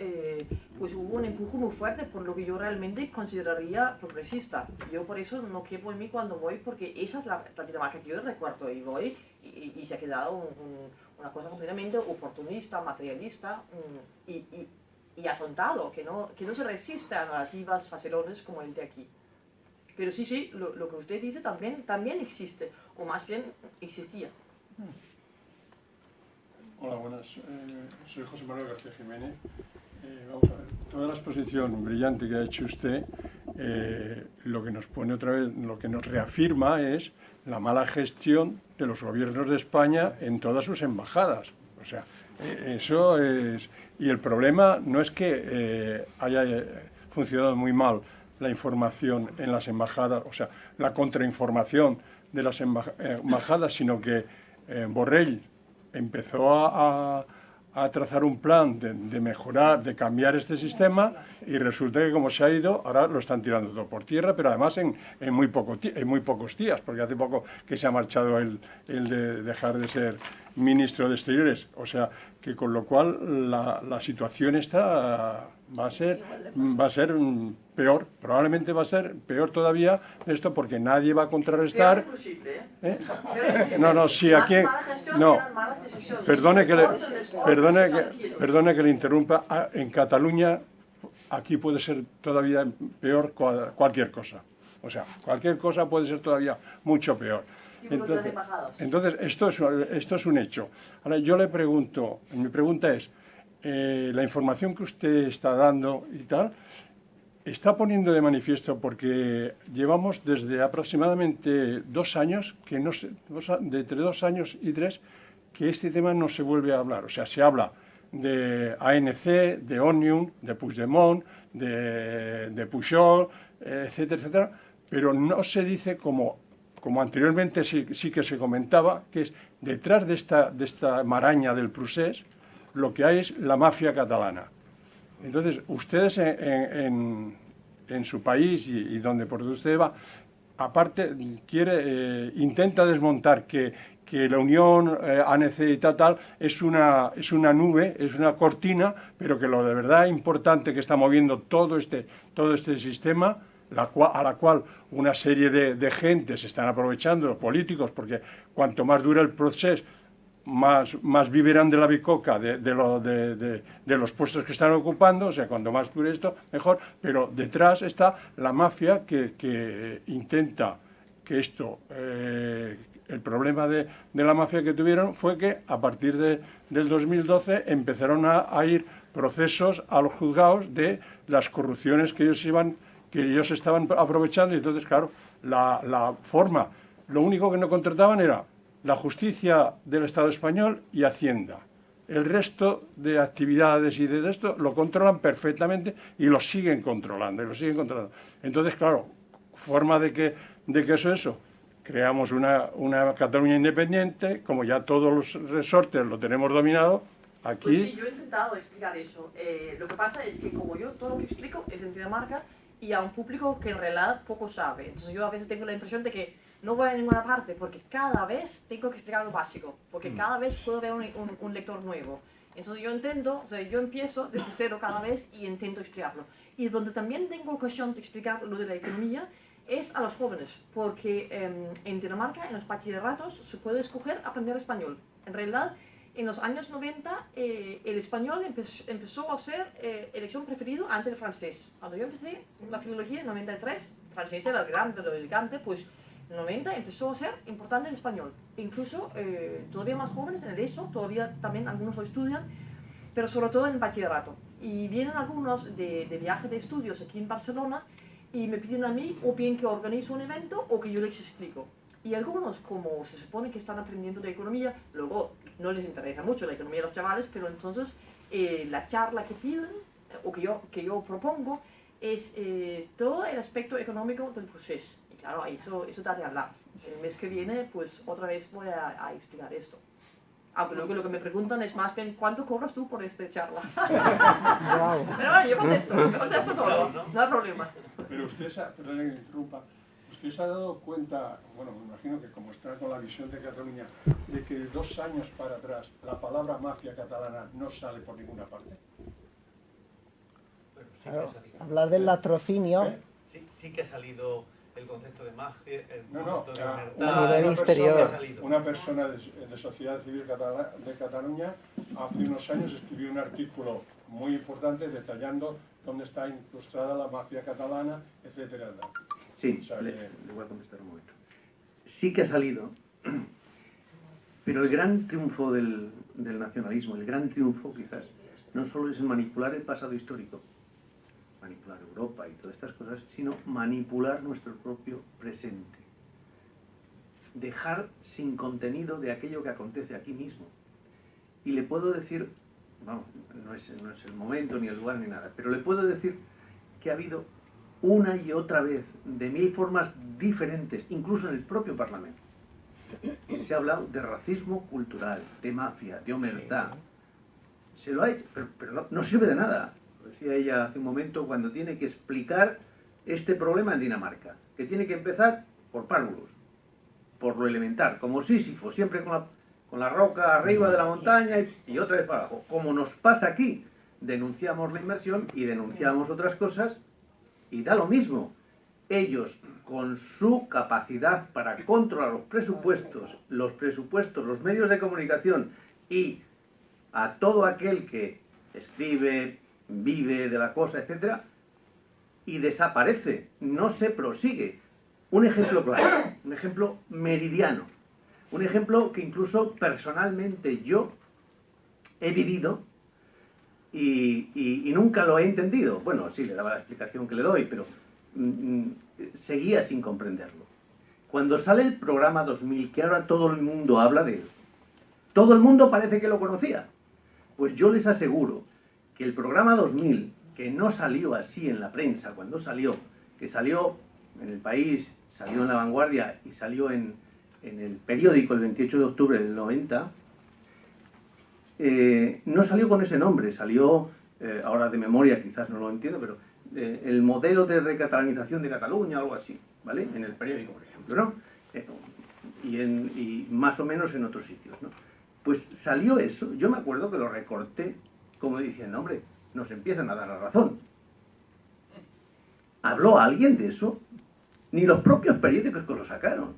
pues hubo un empuje muy fuerte por lo que yo realmente consideraría progresista. Yo por eso no quepo en mí cuando voy, porque esa es la Dinamarca que yo recuerdo y voy y se ha quedado una cosa completamente oportunista, materialista y atontado, que no se resiste a narrativas facilones como el de aquí. Pero sí, lo que usted dice también existe, o más bien existía. Hola, buenas. Soy José Manuel García Jiménez. Vamos a ver, toda la exposición brillante que ha hecho usted, lo que nos pone otra vez, lo que nos reafirma es la mala gestión de los gobiernos de España en todas sus embajadas. O sea, eso es... Y el problema no es que haya funcionado muy mal la información en las embajadas, o sea, la contrainformación de las embajadas, sino que Borrell empezó a trazar un plan de mejorar, de cambiar este sistema, y resulta que como se ha ido, ahora lo están tirando todo por tierra, pero además en muy pocos días, porque hace poco que se ha marchado el de dejar de ser ministro de Exteriores, o sea, que con lo cual la situación esta va a ser peor, probablemente va a ser peor todavía esto, porque nadie va a contrarrestar. No, sí, aquí no. Perdone que le interrumpa. En Cataluña aquí puede ser todavía peor cualquier cosa. O sea, cualquier cosa puede ser todavía mucho peor. Entonces esto es un hecho. Ahora yo le pregunto, mi pregunta es, la información que usted está dando y tal, está poniendo de manifiesto, porque llevamos desde aproximadamente 2 años, entre 2 años y 3, que este tema no se vuelve a hablar. O sea, se habla de ANC, de Òmnium, de Puigdemont, de Pujol, etcétera, etcétera, pero no se dice como anteriormente sí que se comentaba, que es detrás de esta maraña del procés, lo que hay es la mafia catalana. Entonces, ustedes en su país y donde por donde usted va, aparte intenta desmontar que la unión ANC y tal es una nube, es una cortina, pero que lo de verdad importante que está moviendo todo este sistema, a la cual una serie de gente se están aprovechando, los políticos, porque cuanto más dura el proceso, más vivirán de la bicoca de los puestos que están ocupando, o sea, cuanto más dure esto, mejor, pero detrás está la mafia que intenta que esto, el problema de la mafia que tuvieron fue que a partir del 2012 empezaron a ir procesos a los juzgados de las corrupciones que ellos estaban aprovechando, y entonces, claro, la forma, lo único que no contrataban era la justicia del Estado español y Hacienda. El resto de actividades y de esto lo controlan perfectamente y lo siguen controlando, Entonces, claro, forma de que eso, creamos una Cataluña independiente, como ya todos los resortes lo tenemos dominado, aquí... Pues sí, yo he intentado explicar eso. Lo que pasa es que como yo todo lo que explico es en Dinamarca y a un público que en realidad poco sabe. Entonces yo a veces tengo la impresión de que no voy a ninguna parte porque cada vez tengo que explicar lo básico, porque cada vez puedo ver un lector nuevo. Entonces yo intento, o sea, yo empiezo desde cero cada vez y intento explicarlo. Y donde también tengo ocasión de explicar lo de la economía es a los jóvenes, porque en Dinamarca, en los bachilleratos, se puede escoger aprender español. En realidad, en los años 90, el español empezó a ser elección preferido antes del francés. Cuando yo empecé la filología en 93, francés era el grande, lo elegante, pues en 90 empezó a ser importante el español. Incluso todavía más jóvenes en el ESO, todavía también algunos lo estudian, pero sobre todo en el bachillerato. Y vienen algunos de viaje de estudios aquí en Barcelona y me piden a mí o bien que organizo un evento o que yo les explico. Y algunos, como se supone que están aprendiendo de economía, luego no les interesa mucho la economía de los chavales, pero entonces la charla que piden o que yo propongo es todo el aspecto económico del proceso. Y claro, eso da de hablar. El mes que viene, pues otra vez voy a explicar esto. Aunque luego lo que me preguntan es más bien, ¿cuánto cobras tú por esta charla? Pero bueno, yo contesto todo, no hay problema. Pero usted, perdón que me interrumpa, ¿usted se ha dado cuenta, bueno, me imagino que como está con la visión de Cataluña, de que de 2 años para atrás la palabra mafia catalana no sale por ninguna parte? Bueno, sí Claro, que ha salido. hablar del latrocinio Sí que ha salido el concepto de mafia, el No, concepto de a libertad. nivel exterior. Una persona de Sociedad Civil de Cataluña hace unos años escribió un artículo muy importante detallando dónde está incrustada la mafia catalana, etcétera. Sí, O sea, le voy a contestar un momento. Sí que ha salido, pero el gran triunfo del nacionalismo, el gran triunfo quizás, no solo es el manipular el pasado histórico, manipular Europa y todas estas cosas, sino manipular nuestro propio presente. Dejar sin contenido de aquello que acontece aquí mismo. Y le puedo decir, vamos, no es el momento, ni el lugar, ni nada, pero le puedo decir que ha habido una y otra vez, de 1000 formas diferentes, incluso en el propio Parlamento, que se ha hablado de racismo cultural, de mafia, de omertá. Se lo ha hecho, pero no sirve de nada. Lo decía ella hace un momento, cuando tiene que explicar este problema en Dinamarca, que tiene que empezar por párvulos, por lo elemental, como Sísifo, siempre con la roca arriba de la montaña y otra vez para abajo. Como nos pasa aquí, denunciamos la inversión y denunciamos otras cosas y da lo mismo. Ellos, con su capacidad para controlar los presupuestos, los medios de comunicación y a todo aquel que escribe, vive de la cosa, etc., y desaparece, no se prosigue. Un ejemplo claro, un ejemplo meridiano, un ejemplo que incluso personalmente yo he vivido y nunca lo he entendido. Bueno, sí, le daba la explicación que le doy, pero seguía sin comprenderlo. Cuando sale el programa 2000, que ahora todo el mundo habla de él, todo el mundo parece que lo conocía, pues yo les aseguro que el programa 2000, que no salió así en la prensa cuando salió, que salió en El País, salió en La Vanguardia y salió en el periódico el 28 de octubre del 90, no salió con ese nombre, salió, ahora de memoria quizás no lo entiendo, pero el modelo de recatalanización de Cataluña, algo así, ¿vale? En el periódico, por ejemplo, ¿no? Y más o menos en otros sitios, ¿no? Pues salió eso, yo me acuerdo que lo recorté como diciendo, hombre, nos empiezan a dar la razón. ¿Habló alguien de eso? Ni los propios periódicos que lo sacaron.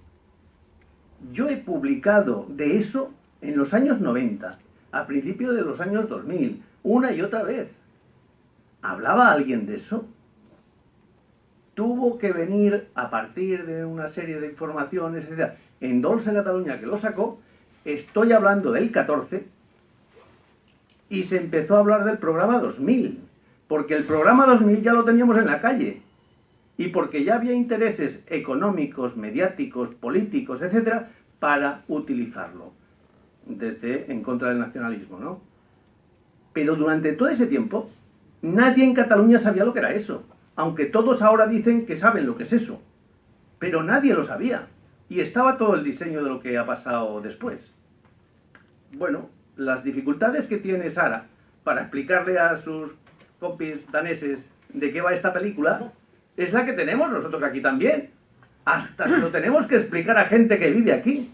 Yo he publicado de eso en los años 90, a principios de los años 2000, una y otra vez. ¿Hablaba alguien de eso? Tuvo que venir a partir de una serie de informaciones, etc. En Dolça Catalunya, que lo sacó, estoy hablando del 14, y se empezó a hablar del programa 2000, porque el programa 2000 ya lo teníamos en la calle, y porque ya había intereses económicos, mediáticos, políticos, etc., para utilizarlo, desde en contra del nacionalismo, ¿no? Pero durante todo ese tiempo, nadie en Cataluña sabía lo que era eso, aunque todos ahora dicen que saben lo que es eso, pero nadie lo sabía, y estaba todo el diseño de lo que ha pasado después. Bueno, las dificultades que tiene Sara para explicarle a sus compis daneses de qué va esta película es la que tenemos nosotros aquí también. Hasta se lo tenemos que explicar a gente que vive aquí.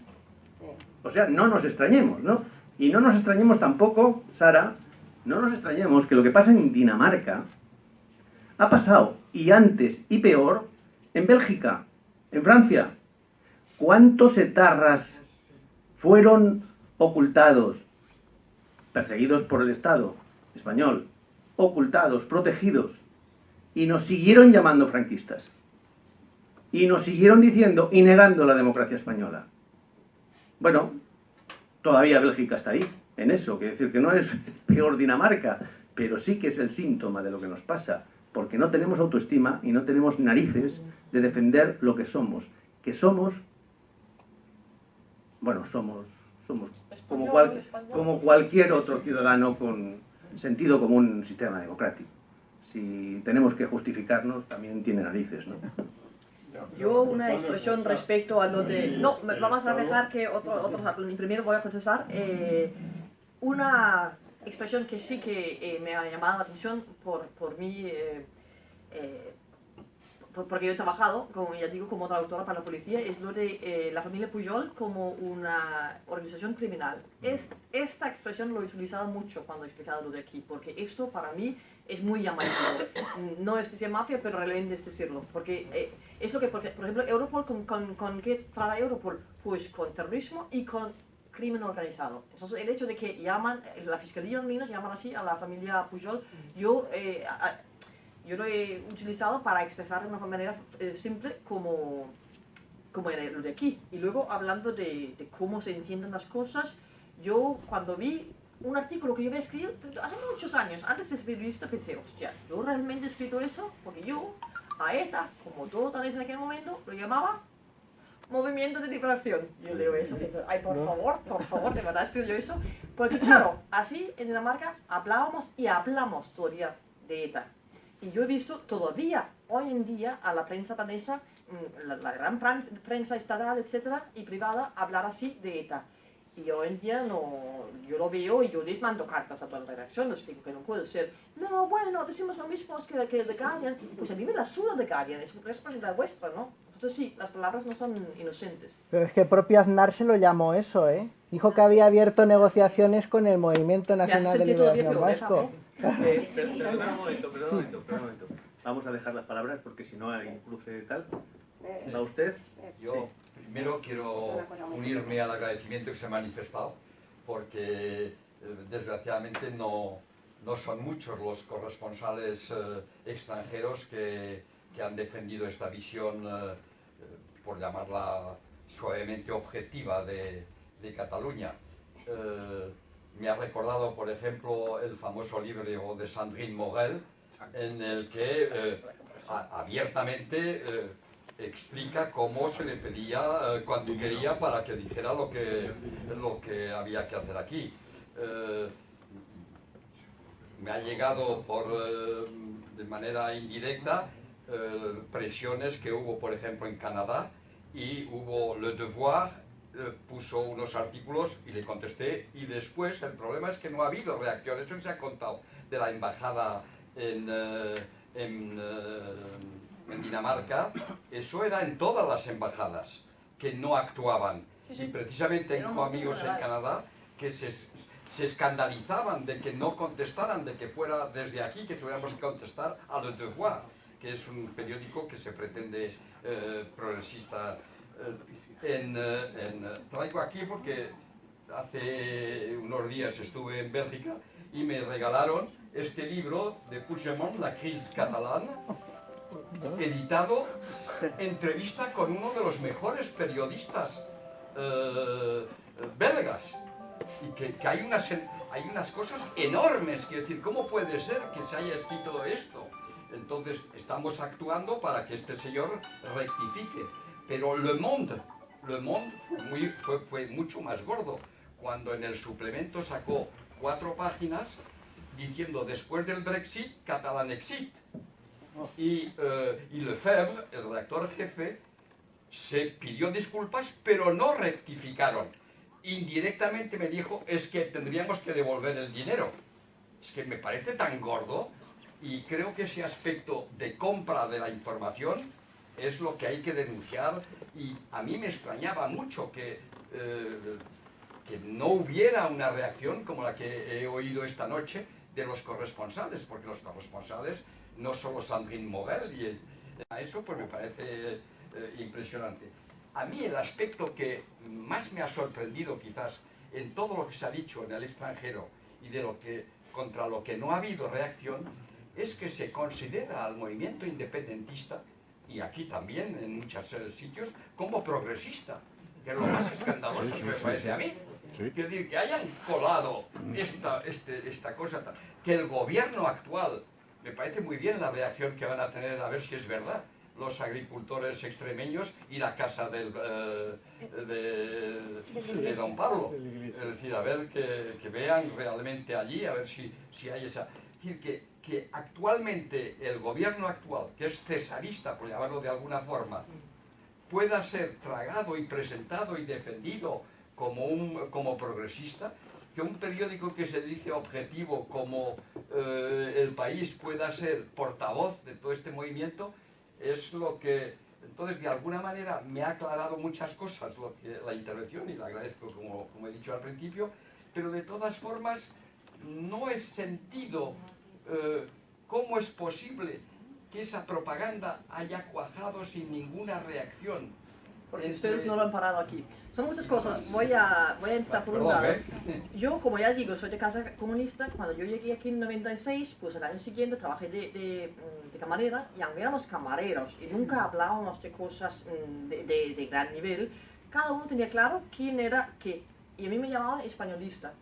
O sea, no nos extrañemos, ¿no? Y no nos extrañemos tampoco, Sara, no nos extrañemos que lo que pasa en Dinamarca ha pasado, y antes y peor, en Bélgica, en Francia. ¿Cuántos etarras fueron ocultados, perseguidos por el Estado español, ocultados, protegidos, y nos siguieron llamando franquistas? Y nos siguieron diciendo y negando la democracia española. Bueno, todavía Bélgica está ahí, en eso, quiere decir que no es peor Dinamarca, pero sí que es el síntoma de lo que nos pasa, porque no tenemos autoestima y no tenemos narices de defender lo que somos bueno, somos como cualquier otro ciudadano con sentido común en un sistema democrático. Si tenemos que justificarnos, también tiene narices, ¿no? Yo una expresión respecto a lo de... No, vamos a dejar que otros hablen. Primero voy a contestar. Una expresión que sí que me ha llamado la atención por mí, porque yo he trabajado, como ya digo, como traductora para la policía, es lo de la familia Pujol como una organización criminal. Esta expresión lo he utilizado mucho cuando he explicado lo de aquí, porque esto para mí es muy llamativo. No es decir mafia, pero realmente es decirlo. Porque es lo que, por ejemplo, Europol, ¿con qué trata Europol? Pues con terrorismo y con crimen organizado. Entonces, el hecho de que llaman, la Fiscalía al menos llaman así a la familia Pujol, yo lo he utilizado para expresar de una manera simple como era lo de aquí. Y luego, hablando de cómo se entienden las cosas, yo cuando vi un artículo que yo había escrito hace muchos años, antes de ser periodista, pensé, hostia, yo realmente he escrito eso, porque yo a ETA, como todo tal vez en aquel momento, lo llamaba Movimiento de Liberación. Yo leo eso y pienso, ay, por favor, de verdad escribo yo eso. Porque claro, así en Dinamarca hablábamos y hablamos todavía de ETA. Y yo he visto todavía, hoy en día, a la prensa danesa, la gran prensa estatal, etcétera, y privada, hablar así de ETA. Y hoy en día no, yo lo veo y yo les mando cartas a toda la redacción, les digo que no puede ser. No, bueno, decimos lo mismo que The Guardian. Pues a mí me la suda The Guardian, es responsabilidad vuestra, ¿no? Entonces sí, las palabras no son inocentes. Pero es que propio Aznar se lo llamó eso, ¿eh? Dijo que había abierto negociaciones con el Movimiento Nacional de Liberación Vasco. Perdón un momento. Vamos a dejar las palabras porque si no hay un cruce de tal. ¿Va usted? Yo primero quiero unirme al agradecimiento que se ha manifestado, porque desgraciadamente no son muchos los corresponsales extranjeros que han defendido esta visión, por llamarla suavemente objetiva, de Cataluña. Me ha recordado, por ejemplo, el famoso libro de Sandrine Morel, en el que abiertamente explica cómo se le pedía cuando quería para que dijera lo que había que hacer aquí. Me ha llegado de manera indirecta presiones que hubo, por ejemplo, en Canadá, y hubo Le Devoir, puso unos artículos y le contesté, y después el problema es que no ha habido reacción. Eso que se ha contado de la embajada en Dinamarca, eso era en todas las embajadas que no actuaban. Sí. Y precisamente tengo amigos en Canadá que se escandalizaban de que no contestaran, de que fuera desde aquí que tuviéramos que contestar a Le Devoir, que es un periódico que se pretende progresista. Traigo aquí porque hace unos días estuve en Bélgica y me regalaron este libro de Puigdemont, La crise catalana, editado, entrevista con uno de los mejores periodistas belgas, y que hay unas cosas enormes, quiero decir, ¿cómo puede ser que se haya escrito esto? Entonces estamos actuando para que este señor rectifique, pero Le Monde fue mucho más gordo, cuando en el suplemento sacó 4 páginas diciendo después del Brexit, Catalan exit. Y Lefebvre, el redactor jefe, se pidió disculpas, pero no rectificaron. Indirectamente me dijo, es que tendríamos que devolver el dinero. Es que me parece tan gordo, y creo que ese aspecto de compra de la información es lo que hay que denunciar, y a mí me extrañaba mucho que no hubiera una reacción como la que he oído esta noche de los corresponsales, porque los corresponsales no solo Sandrine Morel, y eso pues me parece impresionante. A mí el aspecto que más me ha sorprendido quizás en todo lo que se ha dicho en el extranjero y contra lo que no ha habido reacción, es que se considera al movimiento independentista, y aquí también en muchos sitios, como progresista, que es lo más escandaloso que me parece a mí. Quiero decir, que hayan colado esta cosa, que el gobierno actual, me parece muy bien la reacción que van a tener, a ver si es verdad, los agricultores extremeños ir a casa de don Pablo. Es decir, a ver que vean realmente allí, a ver si hay esa... Es decir, que actualmente el gobierno actual, que es cesarista, por llamarlo de alguna forma, pueda ser tragado y presentado y defendido como progresista, que un periódico que se dice objetivo como El País pueda ser portavoz de todo este movimiento, es lo que, entonces, de alguna manera me ha aclarado muchas cosas la intervención, y le agradezco, como he dicho al principio, pero de todas formas no he sentido cómo es posible que esa propaganda haya cuajado sin ninguna reacción. Porque ustedes no lo han parado aquí. Son muchas cosas. Voy a empezar por un lado. Yo, como ya digo, soy de casa comunista. Cuando yo llegué aquí en 96, pues el año siguiente trabajé de camarera, y aunque éramos camareros y nunca hablábamos de cosas de gran nivel, cada uno tenía claro quién era qué. Y a mí me llamaban españolista.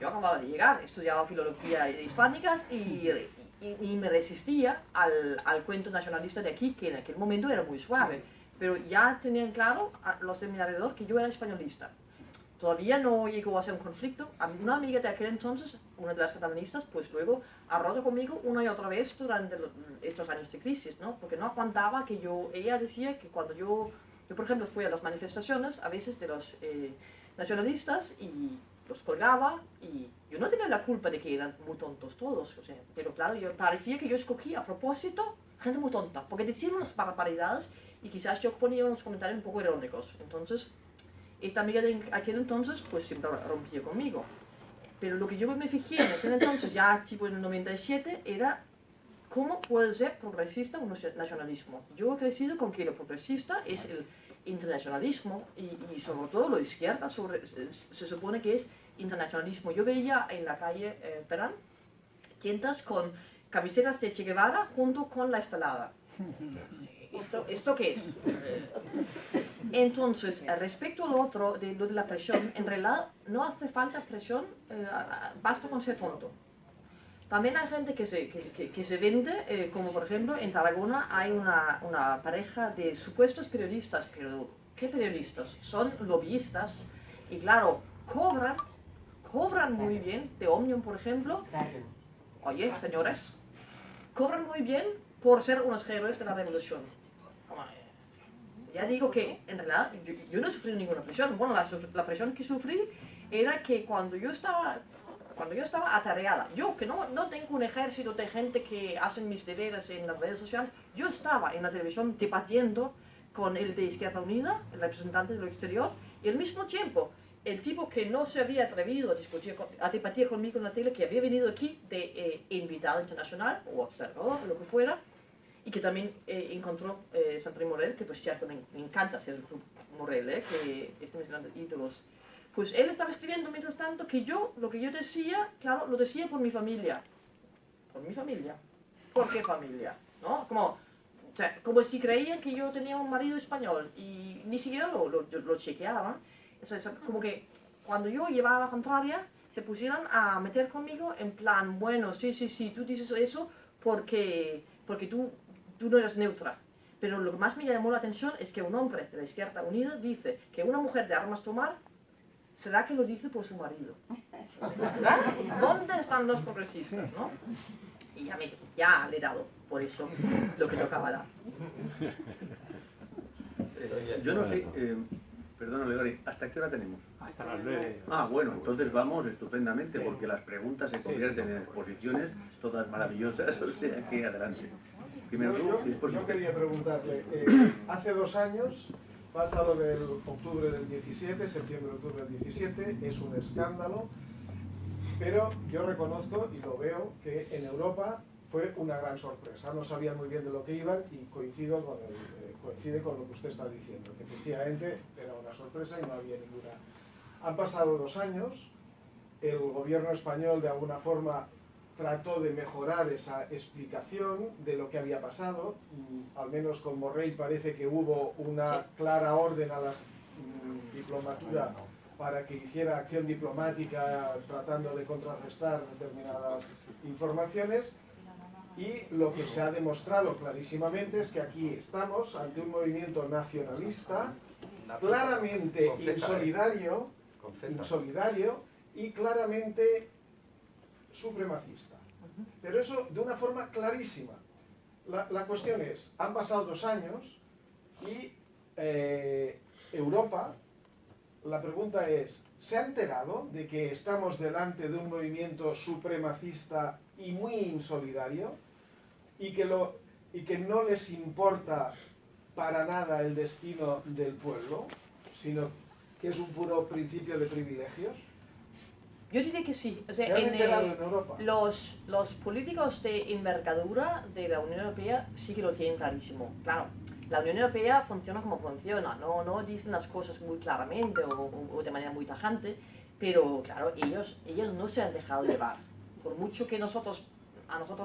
Yo acababa de llegar, estudiaba filología hispánicas y me resistía al cuento nacionalista de aquí, que en aquel momento era muy suave. Pero ya tenían claro los de mi alrededor que yo era españolista. Todavía no llegó a ser un conflicto. Una amiga de aquel entonces, una de las catalanistas, pues luego habló conmigo una y otra vez durante estos años de crisis, ¿no? Porque no aguantaba que ella decía que cuando yo por ejemplo fui a las manifestaciones, a veces de los nacionalistas, y los colgaba, y yo no tenía la culpa de que eran muy tontos todos, o sea, pero claro, parecía que yo escogía a propósito gente muy tonta, porque decían unas barbaridades, y quizás yo ponía unos comentarios un poco irónicos. Entonces, esta amiga de aquel entonces, pues siempre rompía conmigo. Pero lo que yo me fijé en aquel entonces, ya tipo en el 97, era cómo puede ser progresista un nacionalismo. Yo he crecido con que lo progresista es el internacionalismo, y sobre todo lo izquierda se supone que es internacionalismo. Yo veía en la calle Perán tiendas con camisetas de Che Guevara junto con la estelada. ¿Esto qué es? Entonces, respecto a lo otro, de lo de la presión, en realidad no hace falta presión, basta con ser tonto. También hay gente que se vende, como por ejemplo en Tarragona hay una pareja de supuestos periodistas, pero ¿qué periodistas? Son lobbyistas, y claro, cobran muy bien, de Omnium por ejemplo. Oye, señores, cobran muy bien por ser unos héroes de la revolución. Ya digo que en realidad yo no he sufrido ninguna presión. Bueno, la presión que sufrí era que cuando yo estaba atareada, yo que no tengo un ejército de gente que hacen mis deberes en las redes sociales, yo estaba en la televisión debatiendo con el de Izquierda Unida, el representante de lo exterior, y al mismo tiempo el tipo que no se había atrevido a debatir conmigo en la tele, que había venido aquí de invitado internacional o observador, lo que fuera, y que también encontró Sandrine Morel, que pues cierto me encanta ser el Club Morel, que es de mis grandes ídolos. Pues él estaba escribiendo mientras tanto que yo, lo que yo decía, claro, lo decía por mi familia. Por mi familia. ¿Por qué familia? ¿No? Como, o sea, como si creían que yo tenía un marido español y ni siquiera lo chequeaban. Eso es como que cuando yo llevaba la contraria, se pusieron a meter conmigo en plan, bueno, sí, tú dices eso porque tú no eres neutra. Pero lo que más me llamó la atención es que un hombre de la Izquierda Unida dice que una mujer de armas tomar, ¿será que lo dice por su marido? ¿Verdad? ¿Dónde están los progresistas, no? Y ya le he dado, por eso, lo que tocaba dar. Yo no sé, perdona, Leori, ¿hasta qué hora tenemos? Hasta las 9. Ah, bueno, entonces vamos estupendamente, porque las preguntas se convierten en exposiciones todas maravillosas, o sea que adelante. Primero tú, y después yo usted. quería preguntarle, hace 2 años pasa lo del octubre del 17, septiembre-octubre del 17, es un escándalo, pero yo reconozco y lo veo que en Europa fue una gran sorpresa, no sabían muy bien de lo que iban y coincide con lo que usted está diciendo, que efectivamente era una sorpresa y no había ninguna. Han pasado 2 años, el gobierno español de alguna forma trató de mejorar esa explicación de lo que había pasado, al menos con Borrell parece que hubo una clara orden a la diplomatura para que hiciera acción diplomática tratando de contrarrestar determinadas informaciones, y lo que se ha demostrado clarísimamente es que aquí estamos ante un movimiento nacionalista claramente insolidario y claramente supremacista. Pero eso de una forma clarísima. La cuestión es, han pasado 2 años y Europa, la pregunta es, ¿se ha enterado de que estamos delante de un movimiento supremacista y muy insolidario y que no les importa para nada el destino del pueblo, sino que es un puro principio de privilegios? Yo diría que sí. O sea, ¿Se han enterado en Europa? Los políticos de envergadura de la Unión Europea sí que lo tienen clarísimo. Claro, la Unión Europea funciona como funciona, no dicen las cosas muy claramente o de manera muy tajante, pero claro, ellos no se han dejado llevar. Por mucho que a nosotros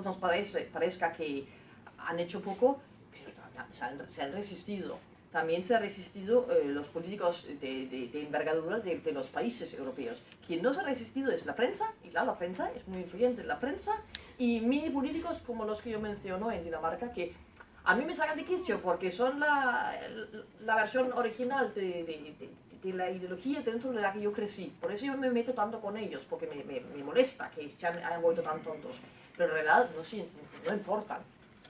nos parezca que han hecho poco, pero se han resistido. También se han resistido los políticos de envergadura de los países europeos. Quien no se ha resistido es la prensa, y claro, la prensa es muy influyente, la prensa, y mini políticos como los que yo menciono en Dinamarca, que a mí me sacan de quicio porque son la versión original de la ideología dentro de la que yo crecí. Por eso yo me meto tanto con ellos, porque me molesta que se hayan vuelto tan tontos. Pero en realidad no importan.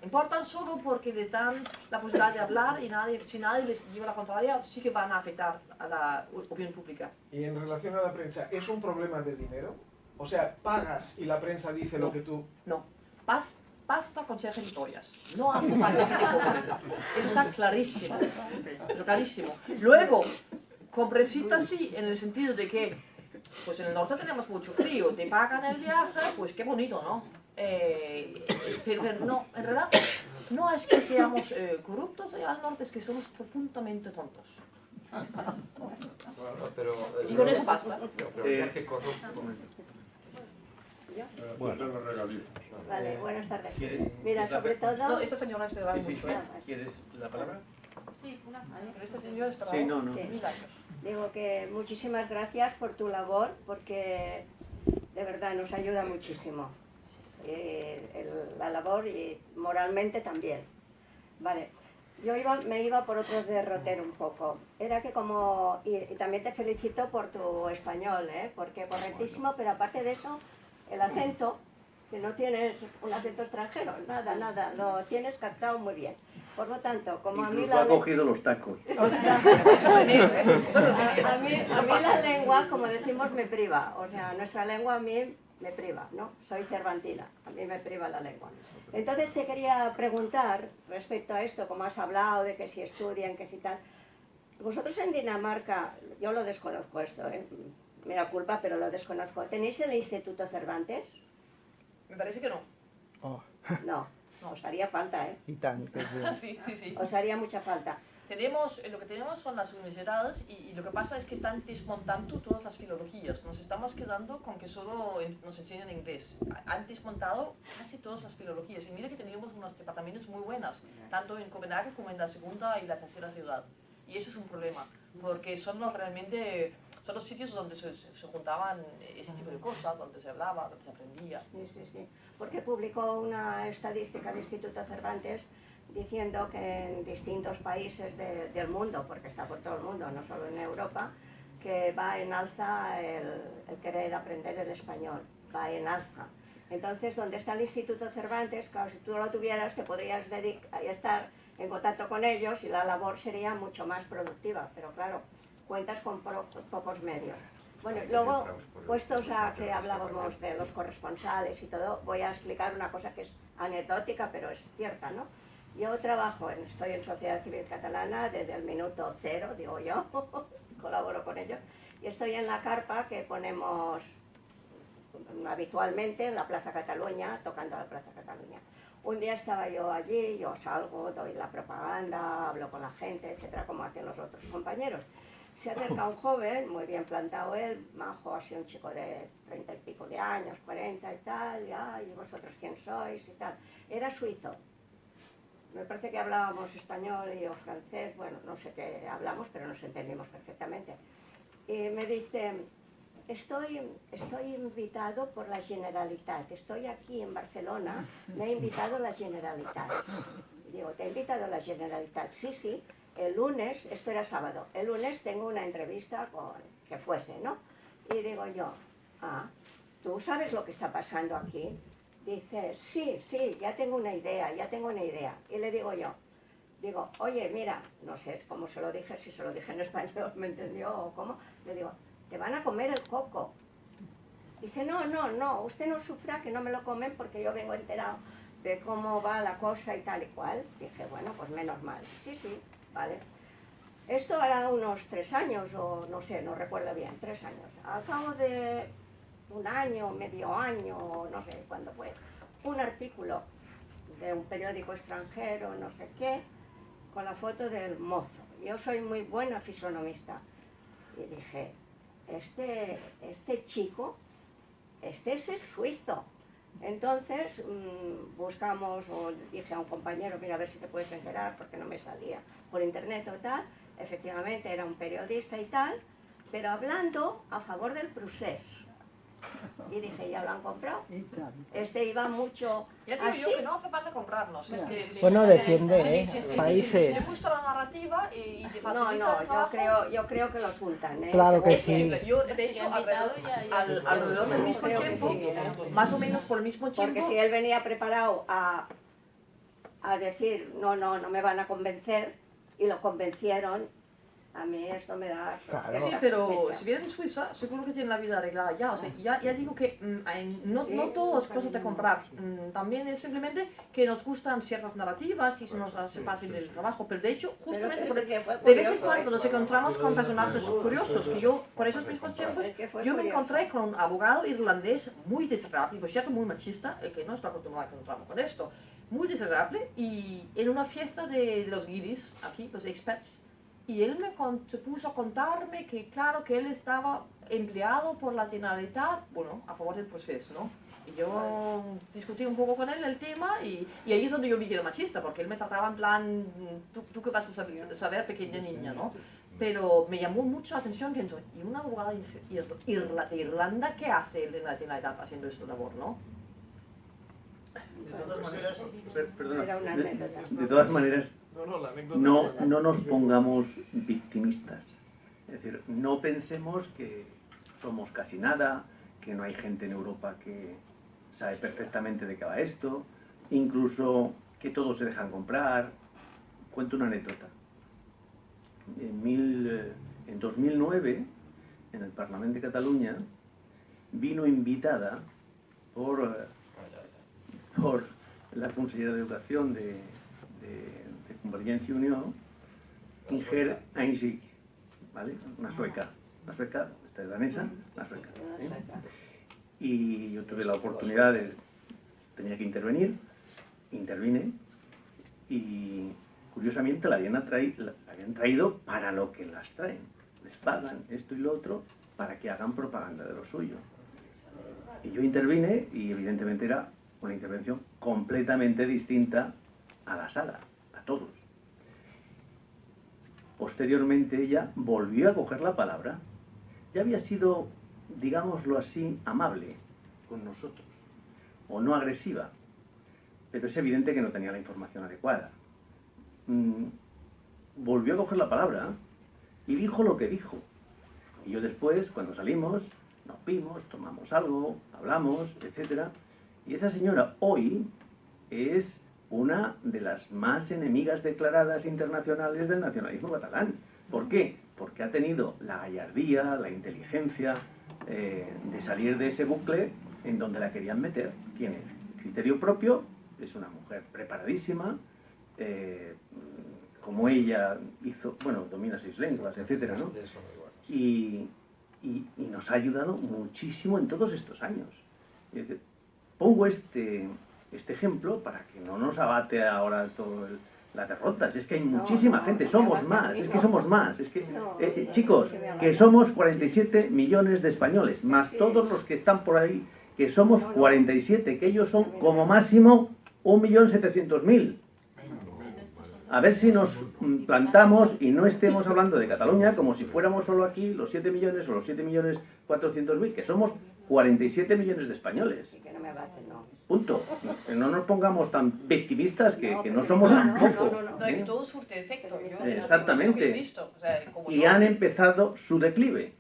Importan solo porque les dan la posibilidad de hablar y si nadie les lleva la contraria, sí que van a afectar a la opinión pública. Y en relación a la prensa, ¿es un problema de dinero? O sea, pagas y la prensa dice lo que tú... No, basta con ser gilipollas. No hace falta que te cobren. Eso está clarísimo. Pero clarísimo. Luego, compresita sí, en el sentido de que, pues en el norte tenemos mucho frío, te pagan el viaje, pues qué bonito, ¿no? Pero no, en realidad no es que seamos corruptos al norte, es que somos profundamente tontos. Y con eso basta. Bueno, Vale, buenas tardes. Mira, sobre todo... No, esta señora esperaba mucho. ¿Quieres la palabra? Sí, una Pero esta señora esperaba Sí, no. 1000 años. Digo que muchísimas gracias por tu labor, porque de verdad nos ayuda muchísimo. La labor y moralmente también. Vale, yo me iba por otro derrotero un poco. Era que y también te felicito por tu español, porque correctísimo, pero aparte de eso, el acento, que no tienes un acento extranjero, nada, lo tienes captado muy bien. Por lo tanto, como incluso ha cogido los tacos. O sea, a mí la lengua, como decimos, me priva. O sea, nuestra lengua a mí me priva, ¿no? Soy cervantina, a mí me priva la lengua. Entonces te quería preguntar respecto a esto, como has hablado de que si estudian, que si tal. Vosotros en Dinamarca, yo lo desconozco esto, me da culpa, pero lo desconozco. ¿Tenéis el Instituto Cervantes? Me parece que no. Oh. No, os haría falta, Y tan, que bien. Sí. Os haría mucha falta. lo que tenemos son las universidades y lo que pasa es que están desmontando todas las filologías. Nos estamos quedando con que solo nos enseñan inglés. Han desmontado casi todas las filologías. Y mira que teníamos unos departamentos muy buenos, tanto en Copenhague como en la segunda y la tercera ciudad. Y eso es un problema, porque son los sitios donde se juntaban ese tipo de cosas, donde se hablaba, donde se aprendía. Sí, sí, sí. Porque publicó una estadística del Instituto Cervantes diciendo que en distintos países del mundo, porque está por todo el mundo, no solo en Europa, que va en alza el querer aprender el español, va en alza. Entonces, donde está el Instituto Cervantes, claro, si tú lo tuvieras, te podrías estar en contacto con ellos y la labor sería mucho más productiva, pero claro, cuentas con pocos medios. Bueno, luego, puestos a que hablábamos de los corresponsales y todo, voy a explicar una cosa que es anecdótica, pero es cierta, ¿no? Yo estoy en Sociedad Civil Catalana desde el minuto cero, digo yo, colaboro con ellos, y estoy en la carpa que ponemos habitualmente en la Plaza Cataluña, tocando la Plaza Cataluña. Un día estaba yo allí, yo salgo, doy la propaganda, hablo con la gente, etcétera, como hacen los otros compañeros. Se acerca un joven, muy bien plantado él, majo, así un chico de 30 y pico de años, 40 y tal, y vosotros quién sois y tal. Era suizo. Me parece que hablábamos español y yo francés, bueno, no sé qué hablamos, pero nos entendimos perfectamente. Y me dice, estoy invitado por la Generalitat, estoy aquí en Barcelona, me ha invitado la Generalitat. Y digo, ¿te ha invitado la Generalitat? Sí, sí, el lunes, esto era sábado, el lunes tengo una entrevista que fuese, ¿no? Y digo yo, ¿tú sabes lo que está pasando aquí? Dice, sí, ya tengo una idea. Y le digo yo, oye, mira, no sé cómo se lo dije, si se lo dije en español, ¿me entendió o cómo? Le digo, te van a comer el coco. Dice, no, usted no sufra que no me lo comen porque yo vengo enterado de cómo va la cosa y tal y cual. Dije, bueno, pues menos mal. Sí, vale. Esto hará unos 3 años, o no sé, no recuerdo bien, 3 años. Al cabo de un año, medio año, no sé cuándo fue, un artículo de un periódico extranjero, no sé qué, con la foto del mozo. Yo soy muy buena fisonomista. Y dije, este chico, este es el suizo. Entonces buscamos, o dije a un compañero, mira a ver si te puedes enterar, porque no me salía por internet o tal. Efectivamente era un periodista y tal, pero hablando a favor del procés. Y dije, ¿ya lo han comprado? Este iba mucho ya digo así. Yo que no hace falta comprarnos. Es que, bueno, depende, países. Si gusta la narrativa y te facilita el trabajo, yo creo que los untan, ¿eh? Claro que sí. Yo, de hecho, alrededor del mismo tiempo, más o menos por el mismo tiempo... Porque si él venía preparado a decir, no me van a convencer, y lo convencieron, a mí esto me da... Claro. Sí, pero si vienen de Suiza, seguro que tienen la vida arreglada ya. O sea, ya digo que no todo es cosa de comprar. También es simplemente que nos gustan ciertas narrativas y nos hace fácil el trabajo. Pero de hecho, justamente de vez en cuando nos encontramos con personajes curiosos. Que yo, por esos mismos tiempos, yo me encontré con un abogado irlandés muy desagradable, por cierto muy machista, que no estoy acostumbrado a encontrarme con esto. Muy desagradable, y en una fiesta de los guiris, aquí, los expats, y él se puso a contarme que, claro, que él estaba empleado por la Generalitat, bueno, a favor del proceso, ¿no? Y yo discutí un poco con él el tema, y ahí es donde yo vi que era machista, porque él me trataba en plan, tú qué vas a saber, pequeña niña, ¿no? Pero me llamó mucho la atención, pienso, ¿y una abogada de Irlanda qué hace él en la Generalitat haciendo esta labor, no? De todas maneras, no nos pongamos victimistas. Es decir, no pensemos que somos casi nada, que no hay gente en Europa que sabe perfectamente de qué va esto, incluso que todos se dejan comprar. Cuento una anécdota. En 2009, en el Parlamento de Cataluña, vino invitada por la consellera de Educación de Convergencia y Unión, Inger Einsig, ¿vale? Una sueca, esta es danesa, una sueca. Y yo tuve la oportunidad tenía que intervenir, intervine, y curiosamente la habían traído para lo que las traen. Les pagan esto y lo otro para que hagan propaganda de lo suyo. Y yo intervine y evidentemente era una intervención completamente distinta a la sala, a todos. Posteriormente ella volvió a coger la palabra. Ya había sido, digámoslo así, amable con nosotros, o no agresiva, pero es evidente que no tenía la información adecuada. Volvió a coger la palabra y dijo lo que dijo. Y yo después, cuando salimos, nos vimos, tomamos algo, hablamos, etc. Y esa señora hoy es una de las más enemigas declaradas internacionales del nacionalismo catalán. ¿Por qué? Porque ha tenido la gallardía, la inteligencia de salir de ese bucle en donde la querían meter. Tiene criterio propio, es una mujer preparadísima, como ella hizo, bueno, domina 6 lenguas, etc., ¿no? Y nos ha ayudado muchísimo en todos estos años. Pongo este ejemplo para que no nos abate ahora todo la derrota. Es que hay muchísima gente, somos más, es que somos más. Es que, chicos, que somos 47 millones de españoles, más todos los que están por ahí, que somos 47, que ellos son como máximo 1.700.000. A ver si nos plantamos y no estemos hablando de Cataluña como si fuéramos solo aquí los 7 millones o los 7.400.000, que somos 47 millones de españoles. Punto. No nos pongamos tan victimistas que no somos tampoco. No, es que todo surte efecto. Exactamente. Y han empezado su declive.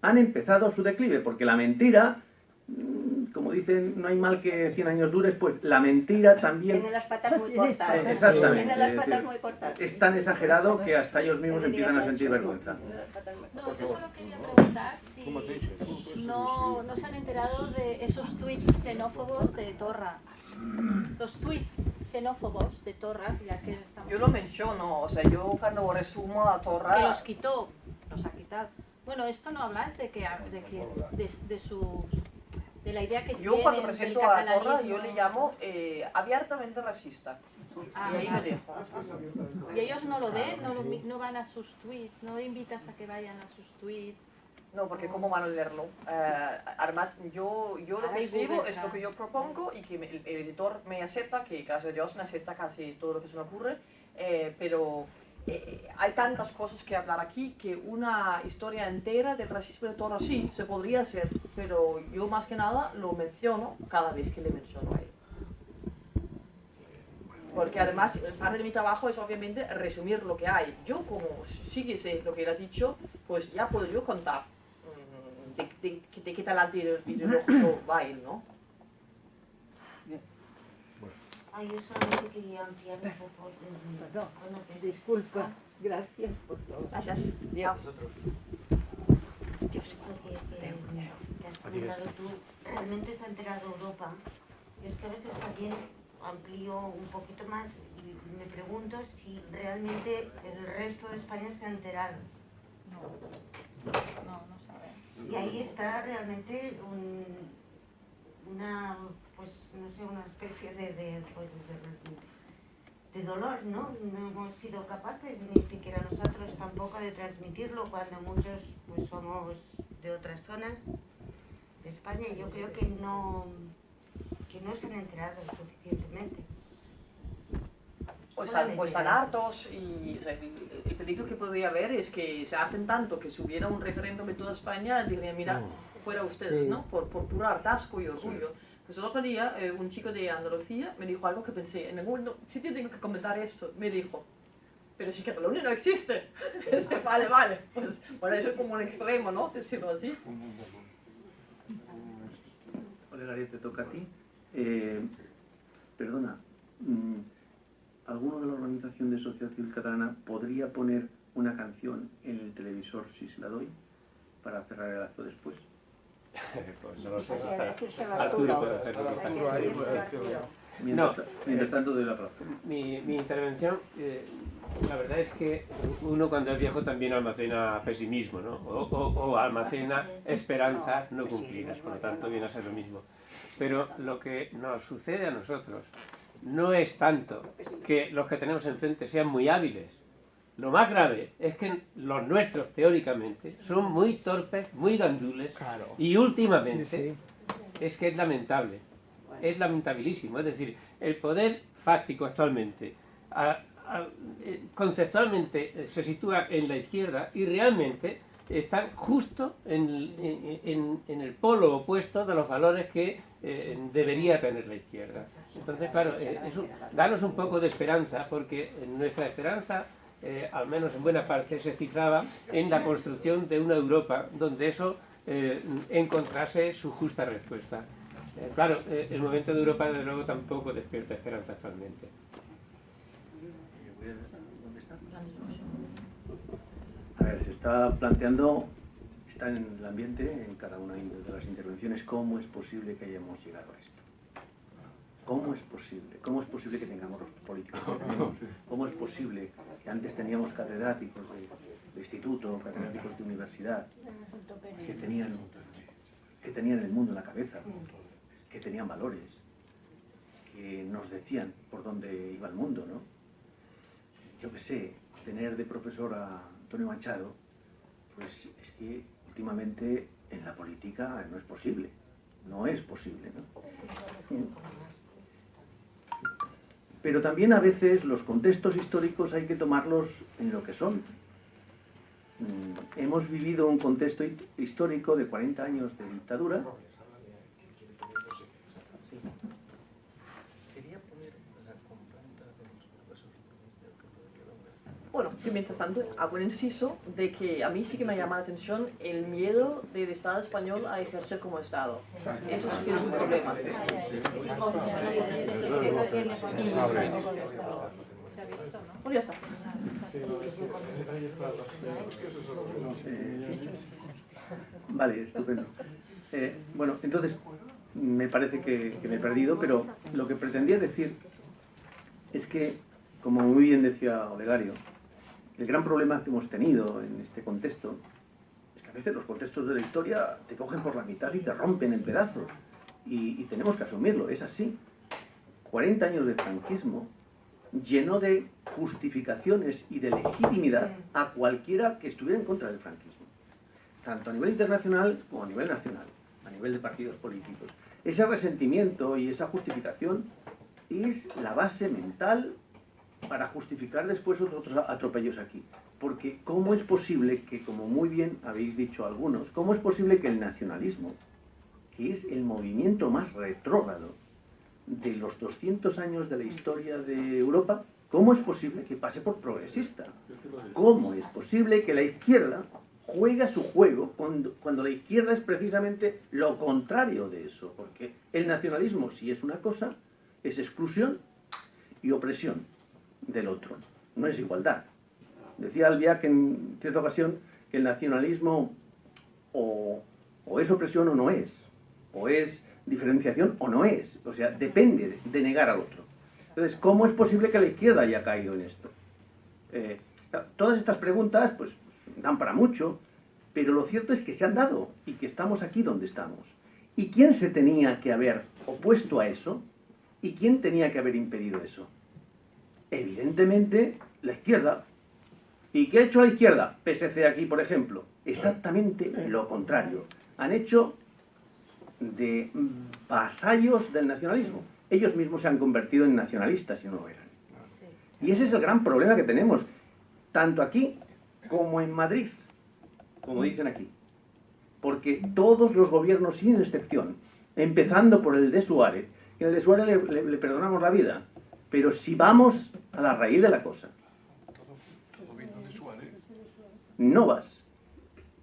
Han empezado su declive, porque la mentira, como dicen, no hay mal que 100 años dures, pues la mentira también... Tiene las patas muy cortas. Exactamente. Tiene las patas muy cortas. Es tan exagerado que hasta ellos mismos empiezan a sentir vergüenza. No, yo solo quería preguntar si no se han enterado de esos tweets xenófobos de Torra. Los tweets xenófobos de Torra, ya que estamos... Yo lo menciono, o sea, yo cuando resumo a Torra... Que los quitó, los ha quitado. Bueno, esto no hablas de la idea que yo cuando presento a Torra, yo le llamo abiertamente racista. Y ahí lo dejo. Y ellos no lo ven, no van a sus tweets, no invitas a que vayan a sus tweets. No, porque ¿cómo van a leerlo? Además, yo lo que escribo es lo que yo propongo y que el editor me acepta, que gracias a Dios me acepta casi todo lo que se me ocurre, pero hay tantas cosas que hablar aquí que una historia entera del racismo de Torra sí se podría hacer, pero yo más que nada lo menciono cada vez que le menciono a él. Porque además parte de mi trabajo es obviamente resumir lo que hay. Yo como sí que sé lo que él ha dicho, pues ya puedo yo contar de qué tal ideológico va él, ¿no? Yo solamente quería ampliar un poco. Perdón, disculpa, gracias por todo. Gracias. Lo que has comentado tú, realmente se ha enterado Europa. Yo es que a veces también amplío un poquito más y me pregunto si realmente el resto de España se ha enterado. No sabemos. Y ahí está realmente una, pues no sé, una especie de dolor, ¿no? No hemos sido capaces, ni siquiera nosotros tampoco, de transmitirlo cuando muchos pues somos de otras zonas de España, y yo creo que no se han enterado suficientemente. O están hartos y o sea, el peligro que podría haber es que se harten tanto que si hubiera un referéndum en toda España dirían, mira, fuera ustedes, ¿no? Por puro hartazgo y orgullo. Pues el otro día un chico de Andalucía me dijo algo que pensé, en algún sitio tengo que comentar esto. Me dijo, pero si Cataluña no existe. Vale, pues bueno, eso es como un extremo, ¿no? Decirlo así. Olegaria, te toca a ti. Perdona, ¿alguno de la Organización de Sociedad Civil Catalana podría poner una canción en el televisor si se la doy para cerrar el acto después? Pues no lo sé. Arturo puede hacerlo. Mientras tanto doy la palabra. Mi intervención, la verdad es que uno cuando es viejo también almacena pesimismo, ¿no? O almacena esperanzas no cumplidas, por lo tanto viene a ser lo mismo. Pero lo que nos sucede a nosotros no es tanto que los que tenemos enfrente sean muy hábiles. Lo más grave es que los nuestros, teóricamente, son muy torpes, muy gandules, y últimamente es que es lamentable, es lamentabilísimo. Es decir, el poder fáctico actualmente, conceptualmente se sitúa en la izquierda y realmente están justo en el polo opuesto de los valores que debería tener la izquierda. Entonces, claro, danos un poco de esperanza, porque nuestra esperanza, al menos en buena parte, se cifraba en la construcción de una Europa donde eso encontrase su justa respuesta. Claro, el momento de Europa, desde luego, tampoco despierta esperanza actualmente. A ver, se está planteando, está en el ambiente, en cada una de las intervenciones, cómo es posible que hayamos llegado a esto. ¿Cómo es posible? ¿Cómo es posible que tengamos los políticos que tenemos? ¿Cómo es posible que antes teníamos catedráticos de instituto, catedráticos de universidad, que tenían el mundo en la cabeza, que tenían valores, que nos decían por dónde iba el mundo, ¿no? Yo qué sé, tener de profesor a Antonio Machado, pues es que últimamente en la política no es posible, ¿no? Pero también a veces los contextos históricos hay que tomarlos en lo que son. Hemos vivido un contexto histórico de 40 años de dictadura. Bueno, que mientras tanto hago un inciso de que a mí sí que me llama la atención el miedo del Estado español a ejercer como Estado. Eso sí que es un problema. Pues ya está. Vale, estupendo. Bueno, entonces me parece que me he perdido, pero lo que pretendía decir es que, como muy bien decía Olegario, el gran problema que hemos tenido en este contexto es que a veces los contextos de la historia te cogen por la mitad y te rompen en pedazos. Y tenemos que asumirlo, es así. 40 años de franquismo llenó de justificaciones y de legitimidad a cualquiera que estuviera en contra del franquismo. Tanto a nivel internacional como a nivel nacional, a nivel de partidos políticos. Ese resentimiento y esa justificación es la base mental para justificar después otros atropellos aquí. Porque ¿cómo es posible que, como muy bien habéis dicho algunos, cómo es posible que el nacionalismo, que es el movimiento más retrógrado de los 200 años de la historia de Europa, cómo es posible que pase por progresista? ¿Cómo es posible que la izquierda juega su juego cuando la izquierda es precisamente lo contrario de eso? Porque el nacionalismo, si es una cosa, es exclusión y opresión del otro, no es igualdad. Decía Albiac en cierta ocasión que el nacionalismo o es opresión o no es, o es diferenciación o no es, o sea, depende de negar al otro. Entonces, ¿cómo es posible que la izquierda haya caído en esto? Todas estas preguntas pues dan para mucho, pero lo cierto es que se han dado y que estamos aquí donde estamos. ¿Y quién se tenía que haber opuesto a eso? ¿Y quién tenía que haber impedido eso? Evidentemente, la izquierda. ¿Y qué ha hecho la izquierda? PSC aquí, por ejemplo. Exactamente lo contrario. Han hecho de vasallos del nacionalismo. Ellos mismos se han convertido en nacionalistas y no lo eran. Y ese es el gran problema que tenemos, tanto aquí como en Madrid, como dicen aquí. Porque todos los gobiernos, sin excepción, empezando por el de Suárez, que el de Suárez le perdonamos la vida, pero si vamos a la raíz de la cosa, Novas,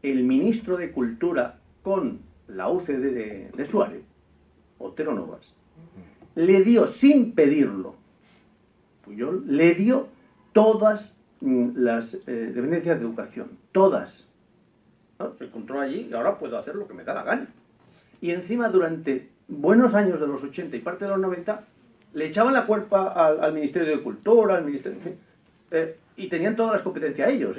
el ministro de Cultura con la UCD de Suárez, Otero Novas, le dio, sin pedirlo, Pujol, le dio todas las dependencias de educación, todas. ¿No? Se encontró allí y ahora puedo hacer lo que me da la gana. Y encima, durante buenos años de los 80 y parte de los 90, le echaban la culpa al Ministerio de Cultura, al Ministerio... y tenían todas las competencias a ellos,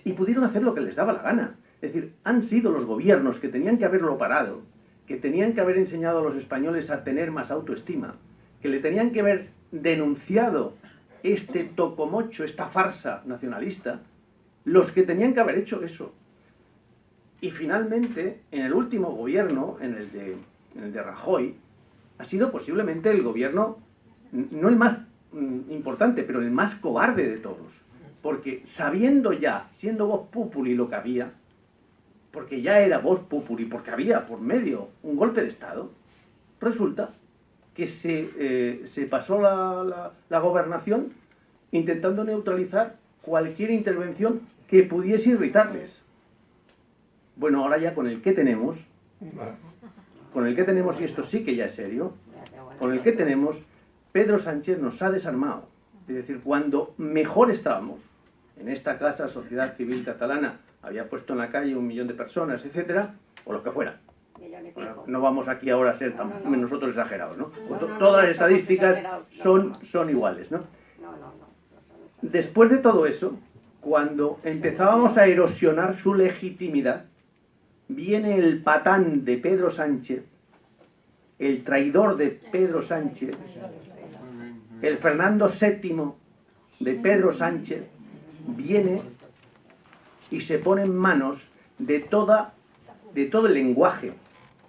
y pudieron hacer lo que les daba la gana. Es decir, han sido los gobiernos que tenían que haberlo parado, que tenían que haber enseñado a los españoles a tener más autoestima, que le tenían que haber denunciado este tocomocho, esta farsa nacionalista, los que tenían que haber hecho eso. Y finalmente, en el último gobierno, en el de Rajoy, ha sido posiblemente el gobierno, no el más importante, pero el más cobarde de todos. Porque sabiendo ya, siendo Vox Populi lo que había, porque ya era Vox Populi, porque había por medio un golpe de Estado, resulta que se pasó la gobernación intentando neutralizar cualquier intervención que pudiese irritarles. Bueno, ahora ya con el que tenemos, y esto sí que ya es serio, con el que tenemos, Pedro Sánchez nos ha desarmado. Es decir, cuando mejor estábamos, en esta casa, Sociedad Civil Catalana, había puesto en la calle 1 millón de personas, etcétera, o lo que fuera. Bueno, no vamos aquí ahora a ser nosotros exagerados, ¿no? Todas las estadísticas son iguales, ¿no? Después de todo eso, cuando empezábamos a erosionar su legitimidad, viene el patán de Pedro Sánchez, el traidor de Pedro Sánchez, el Fernando VII de Pedro Sánchez, viene y se pone en manos de todo el lenguaje,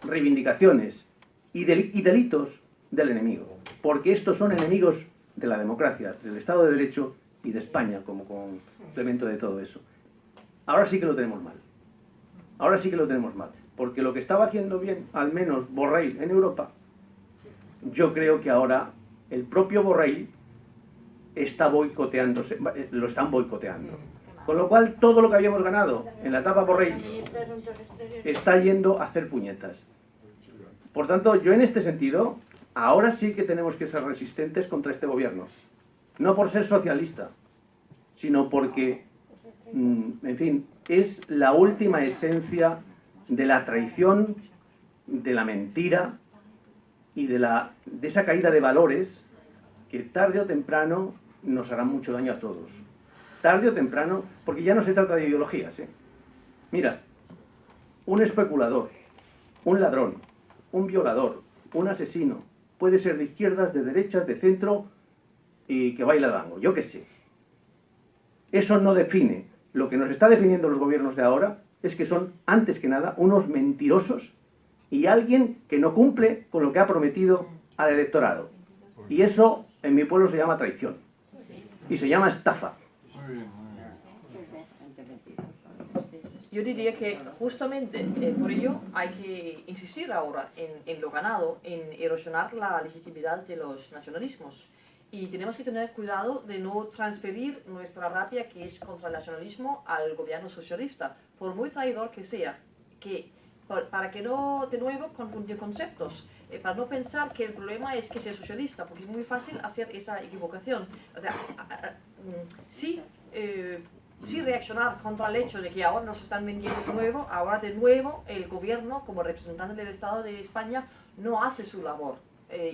reivindicaciones y delitos del enemigo. Porque estos son enemigos de la democracia, del Estado de Derecho y de España como complemento de todo eso. Ahora sí que lo tenemos mal. Ahora sí que lo tenemos mal. Porque lo que estaba haciendo bien, al menos Borrell en Europa, yo creo que ahora el propio Borrell está boicoteándose, lo están boicoteando. Con lo cual, todo lo que habíamos ganado en la etapa Borrell está yendo a hacer puñetas. Por tanto, yo en este sentido, ahora sí que tenemos que ser resistentes contra este gobierno. No por ser socialista, sino porque, en fin, es la última esencia de la traición, de la mentira y de esa caída de valores que tarde o temprano nos hará mucho daño a todos. Tarde o temprano, porque ya no se trata de ideologías, ¿eh? Mira, un especulador, un ladrón, un violador, un asesino, puede ser de izquierdas, de derechas, de centro y que baila tango, yo qué sé. Eso no define. Lo que nos está definiendo los gobiernos de ahora es que son, antes que nada, unos mentirosos y alguien que no cumple con lo que ha prometido al electorado. Y eso en mi pueblo se llama traición. Y se llama estafa. Yo diría que justamente por ello hay que insistir ahora en lo ganado, en erosionar la legitimidad de los nacionalismos. Y tenemos que tener cuidado de no transferir nuestra rabia, que es contra el nacionalismo, al gobierno socialista, por muy traidor que sea, para que no, de nuevo, confundir conceptos, para no pensar que el problema es que sea socialista, porque es muy fácil hacer esa equivocación. O sea, sí reaccionar contra el hecho de que ahora nos están vendiendo de nuevo, ahora de nuevo el gobierno, como representante del Estado de España, no hace su labor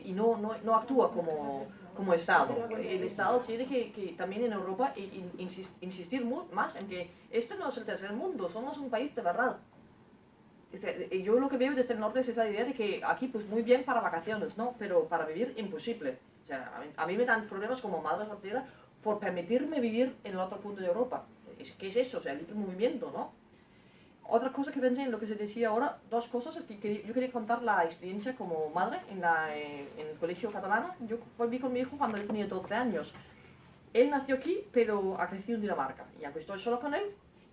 y no actúa como Estado. El Estado tiene que también en Europa insistir más en que este no es el tercer mundo, somos un país de verdad. Yo lo que veo desde el norte es esa idea de que aquí pues muy bien para vacaciones, ¿no? Pero para vivir imposible. O sea, a mí me dan problemas como madre soltera por permitirme vivir en el otro punto de Europa. ¿Qué es eso? O sea, el libre movimiento, ¿no? Otra cosa que pensé en lo que se decía ahora, dos cosas, es que yo quería contar la experiencia como madre en el colegio catalano. Yo volví con mi hijo cuando él tenía 12 años. Él nació aquí, pero ha crecido en Dinamarca. Y aunque estoy solo con él,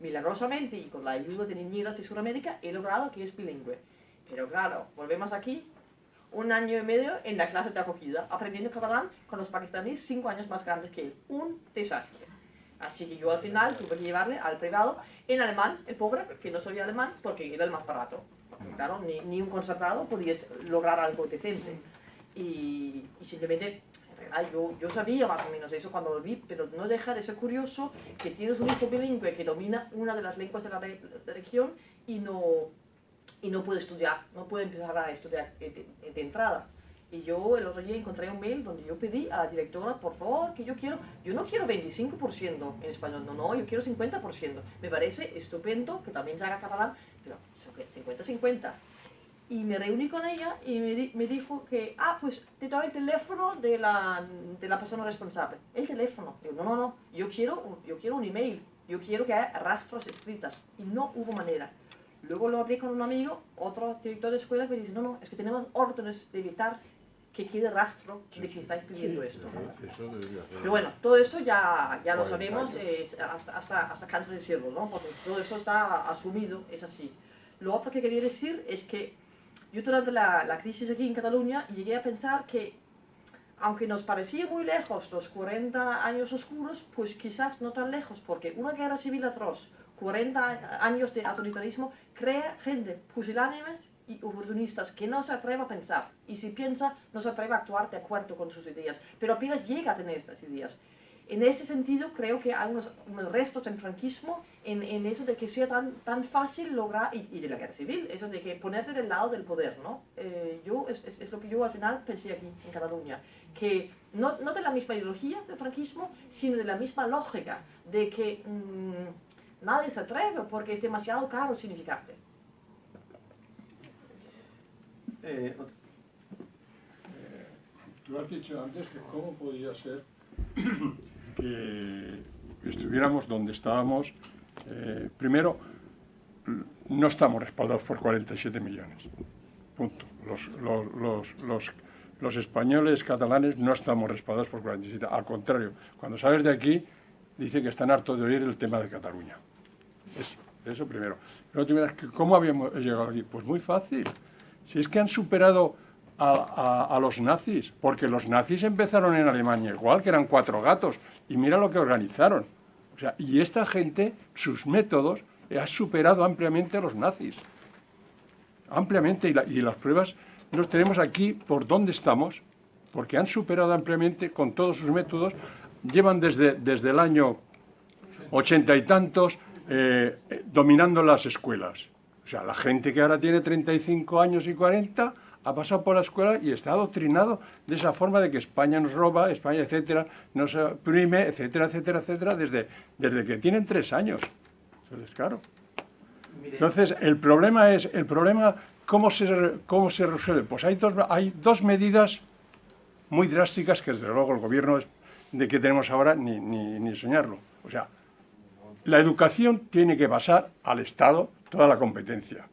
milagrosamente y con la ayuda de niñeras de Sudamérica, he logrado que es bilingüe. Pero claro, volvemos aquí, 1 año y medio en la clase de acogida, aprendiendo catalán con los pakistaníes 5 años más grandes que él. Un desastre. Así que yo al final tuve que llevarle al privado en alemán, el pobre, que no sabía alemán, porque era el más barato. Claro, ni un concertado podía lograr algo decente. Y simplemente, en realidad, yo sabía más o menos eso cuando lo vi, pero no deja de ser curioso que tienes un hijo bilingüe que domina una de las lenguas de la región y no puede estudiar, no puede empezar a estudiar de entrada. Y yo el otro día encontré un mail donde yo pedí a la directora, por favor, que yo no quiero 25% en español, no, yo quiero 50%. Me parece estupendo que también se haga catalán, pero 50-50. y me reuní con ella y me dijo que, pues te doy el teléfono de la persona responsable. El teléfono. Digo, no, yo quiero un email, yo quiero que haya rastros escritas. Y no hubo manera. Luego lo hablé con un amigo, otro director de escuela, que me dice, no, es que tenemos órdenes de evitar que quede rastro de que estáis pidiendo esto. Pero bueno, todo esto ya lo sabemos, hasta cansa de decirlo, ¿no? Porque todo eso está asumido, es así. Lo otro que quería decir es que yo durante la crisis aquí en Cataluña llegué a pensar que, aunque nos parecía muy lejos los 40 años oscuros, pues quizás no tan lejos, porque una guerra civil atroz, 40 años de autoritarismo, crea gente pusilánimes y oportunistas que no se atreve a pensar, y si piensa, no se atreve a actuar de acuerdo con sus ideas, pero apenas llega a tener estas ideas. En ese sentido, creo que hay unos restos del franquismo en eso de que sea tan fácil lograr, y de la guerra civil, eso de que ponerte del lado del poder, ¿no? Es lo que yo al final pensé aquí en Cataluña, que no de la misma ideología del franquismo, sino de la misma lógica, de que nadie se atreve porque es demasiado caro significarte. Tú has dicho antes que cómo podía ser que estuviéramos donde estábamos. Primero, no estamos respaldados por 47 millones. Punto. Los españoles catalanes no estamos respaldados por 47. Al contrario, cuando sales de aquí, dicen que están hartos de oír el tema de Cataluña. Eso primero. Luego, ¿cómo habíamos llegado aquí? Pues muy fácil. Si es que han superado a los nazis, porque los nazis empezaron en Alemania igual, que eran 4 gatos, y mira lo que organizaron. O sea, y esta gente, sus métodos, han superado ampliamente a los nazis. Ampliamente, y las pruebas los tenemos aquí por dónde estamos, porque han superado ampliamente con todos sus métodos, llevan desde el año 80 y tantos dominando las escuelas. O sea, la gente que ahora tiene 35 años y 40 ha pasado por la escuela y está adoctrinado de esa forma de que España nos roba, España, etcétera, nos oprime, etcétera, etcétera, etcétera, desde que tienen 3 años. Entonces, claro. Entonces, el problema, ¿cómo se resuelve? Pues hay dos medidas muy drásticas que, desde luego, el gobierno de que tenemos ahora ni soñarlo. O sea, la educación tiene que pasar al Estado toda la competencia.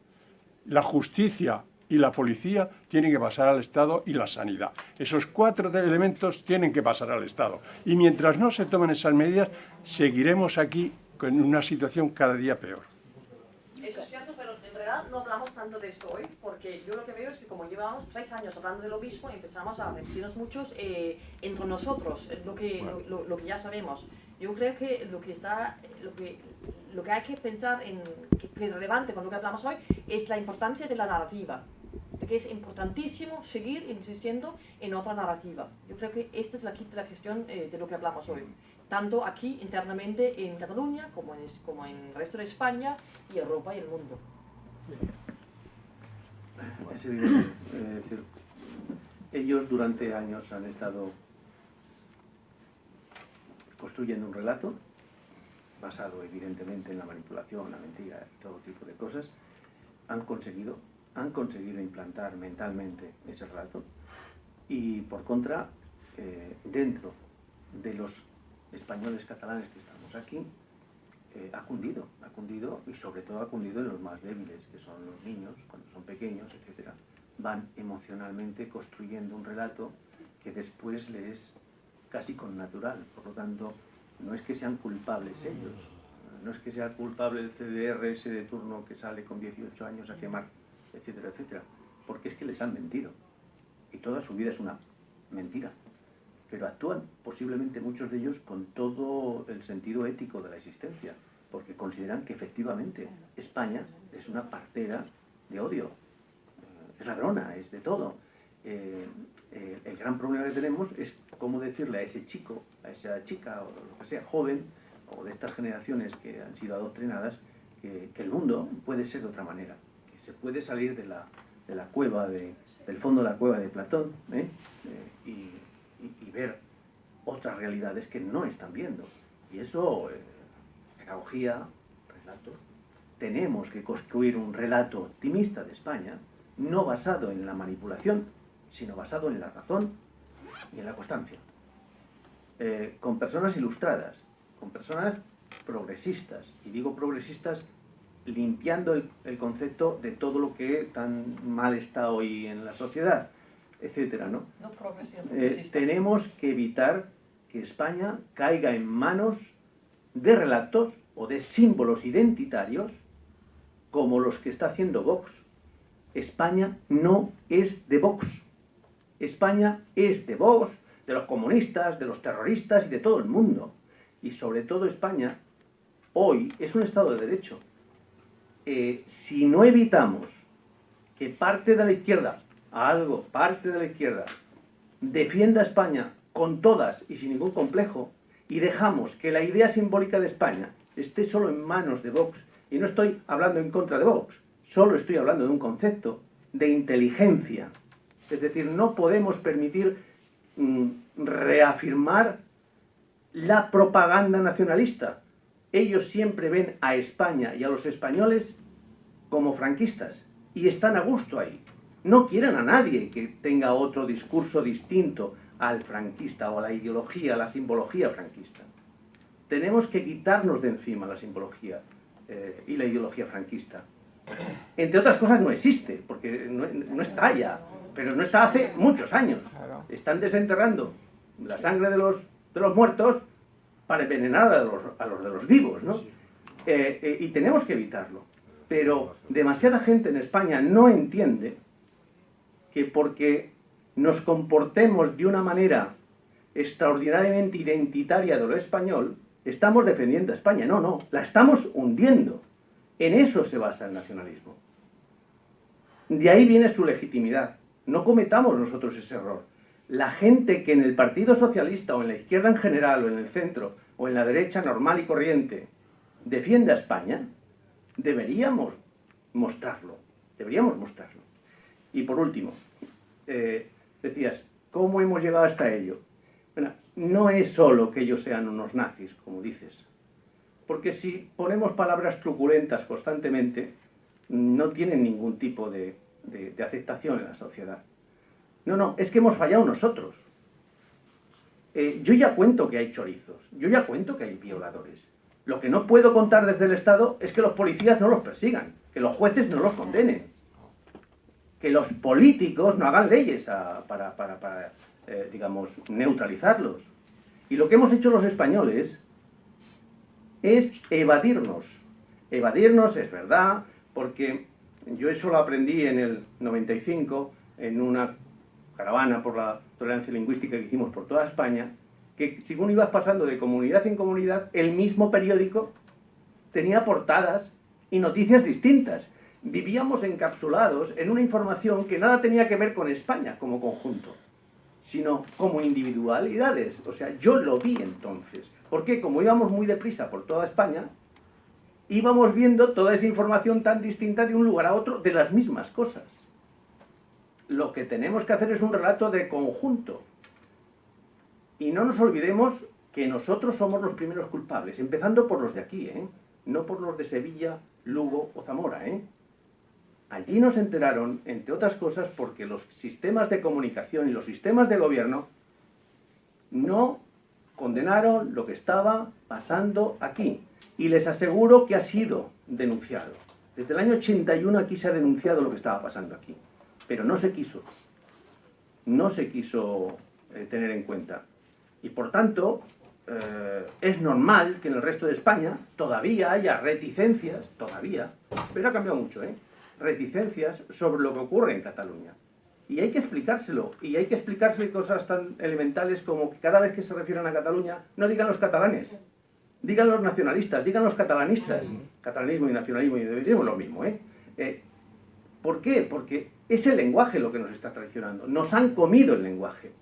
La justicia y la policía tienen que pasar al Estado, y la sanidad. Esos 4 elementos tienen que pasar al Estado. Y mientras no se tomen esas medidas, seguiremos aquí con una situación cada día peor. Eso es cierto, pero en realidad no hablamos tanto de esto hoy, porque yo lo que veo es que como llevábamos 3 años hablando de lo mismo, empezamos a repetirnos muchos entre nosotros, lo que ya sabemos. Yo creo que lo que hay que pensar que es relevante con lo que hablamos hoy es la importancia de la narrativa, de que es importantísimo seguir insistiendo en otra narrativa. Yo creo que esta es la cuestión de lo que hablamos hoy, tanto aquí internamente en Cataluña como en el resto de España y Europa y el mundo. Es evidente, es decir, ellos durante años han estado construyendo un relato basado evidentemente en la manipulación, la mentira y todo tipo de cosas. Han conseguido implantar mentalmente ese relato, y por contra, dentro de los españoles catalanes que estamos aquí, ha cundido, y sobre todo ha cundido en los más débiles, que son los niños, cuando son pequeños, etc. Van emocionalmente construyendo un relato que después les es casi connatural. Por lo tanto, no es que sean culpables ellos, no es que sea culpable el CDR ese de turno que sale con 18 años a quemar, etcétera, etcétera, porque es que les han mentido, y toda su vida es una mentira. Pero actúan posiblemente muchos de ellos con todo el sentido ético de la existencia, porque consideran que efectivamente España es una partera de odio, es ladrona, es de todo. El gran problema que tenemos es cómo decirle a ese chico, a esa chica, o lo que sea, joven, o de estas generaciones que han sido adoctrinadas, que el mundo puede ser de otra manera, que se puede salir de la cueva, del fondo de la cueva de Platón, y ver otras realidades que no están viendo. Y eso, pedagogía, relatos. Tenemos que construir un relato optimista de España, no basado en la manipulación, sino basado en la razón y en la constancia. Con personas ilustradas, con personas progresistas, y digo progresistas limpiando el concepto de todo lo que tan mal está hoy en la sociedad, etcétera, ¿no? No progresista. Tenemos que evitar que España caiga en manos de relatos o de símbolos identitarios como los que está haciendo Vox. España no es de Vox. España es de Vox, de los comunistas, de los terroristas y de todo el mundo. Y sobre todo España hoy es un Estado de Derecho. Si no evitamos que parte de la izquierda, parte de la izquierda, defienda a España con todas y sin ningún complejo, y dejamos que la idea simbólica de España esté solo en manos de Vox, y no estoy hablando en contra de Vox, solo estoy hablando de un concepto de inteligencia. Es decir, no podemos permitir reafirmar la propaganda nacionalista. Ellos siempre ven a España y a los españoles como franquistas y están a gusto ahí. No quieren a nadie que tenga otro discurso distinto al franquista o a la ideología, a la simbología franquista. Tenemos que quitarnos de encima la simbología y la ideología franquista. Entre otras cosas no existe, porque no está ya, pero no está hace muchos años. Están desenterrando la sangre de los muertos para envenenar a los de los vivos, ¿no? Y tenemos que evitarlo. Pero demasiada gente en España no entiende que porque nos comportemos de una manera extraordinariamente identitaria de lo español, estamos defendiendo a España. No, no, la estamos hundiendo. En eso se basa el nacionalismo. De ahí viene su legitimidad. No cometamos nosotros ese error. La gente que en el Partido Socialista o en la izquierda en general o en el centro o en la derecha normal y corriente defiende a España, deberíamos mostrarlo. Deberíamos mostrarlo. Y por último, decías, ¿cómo hemos llegado hasta ello? Bueno, no es solo que ellos sean unos nazis, como dices. Porque si ponemos palabras truculentas constantemente, no tienen ningún tipo de aceptación en la sociedad. No, no, es que hemos fallado nosotros. Yo ya cuento que hay chorizos, yo ya cuento que hay violadores. Lo que no puedo contar desde el Estado es que los policías no los persigan, que los jueces no los condenen, que los políticos no hagan leyes para digamos, neutralizarlos. Y lo que hemos hecho los españoles es evadirnos. Evadirnos, es verdad, porque yo eso lo aprendí en el 95, en una caravana por la tolerancia lingüística que hicimos por toda España, que según ibas pasando de comunidad en comunidad, el mismo periódico tenía portadas y noticias distintas. Vivíamos encapsulados en una información que nada tenía que ver con España como conjunto, sino como individualidades. O sea, yo lo vi entonces. Porque como íbamos muy deprisa por toda España, íbamos viendo toda esa información tan distinta de un lugar a otro de las mismas cosas. Lo que tenemos que hacer es un relato de conjunto. Y no nos olvidemos que nosotros somos los primeros culpables, empezando por los de aquí, no por los de Sevilla, Lugo o Zamora. Allí nos enteraron, entre otras cosas, porque los sistemas de comunicación y los sistemas de gobierno no condenaron lo que estaba pasando aquí. Y les aseguro que ha sido denunciado. Desde el año 81 aquí se ha denunciado lo que estaba pasando aquí. Pero no se quiso. No se quiso tener en cuenta. Y por tanto, es normal que en el resto de España todavía haya reticencias, todavía, pero ha cambiado mucho, reticencias sobre lo que ocurre en Cataluña. Y hay que explicárselo, y hay que explicarse cosas tan elementales como que cada vez que se refieran a Cataluña, no digan los catalanes, digan los nacionalistas, digan los catalanistas. Catalanismo y nacionalismo y decimos lo mismo, ¿Por qué? Porque es el lenguaje lo que nos está traicionando. Nos han comido el lenguaje.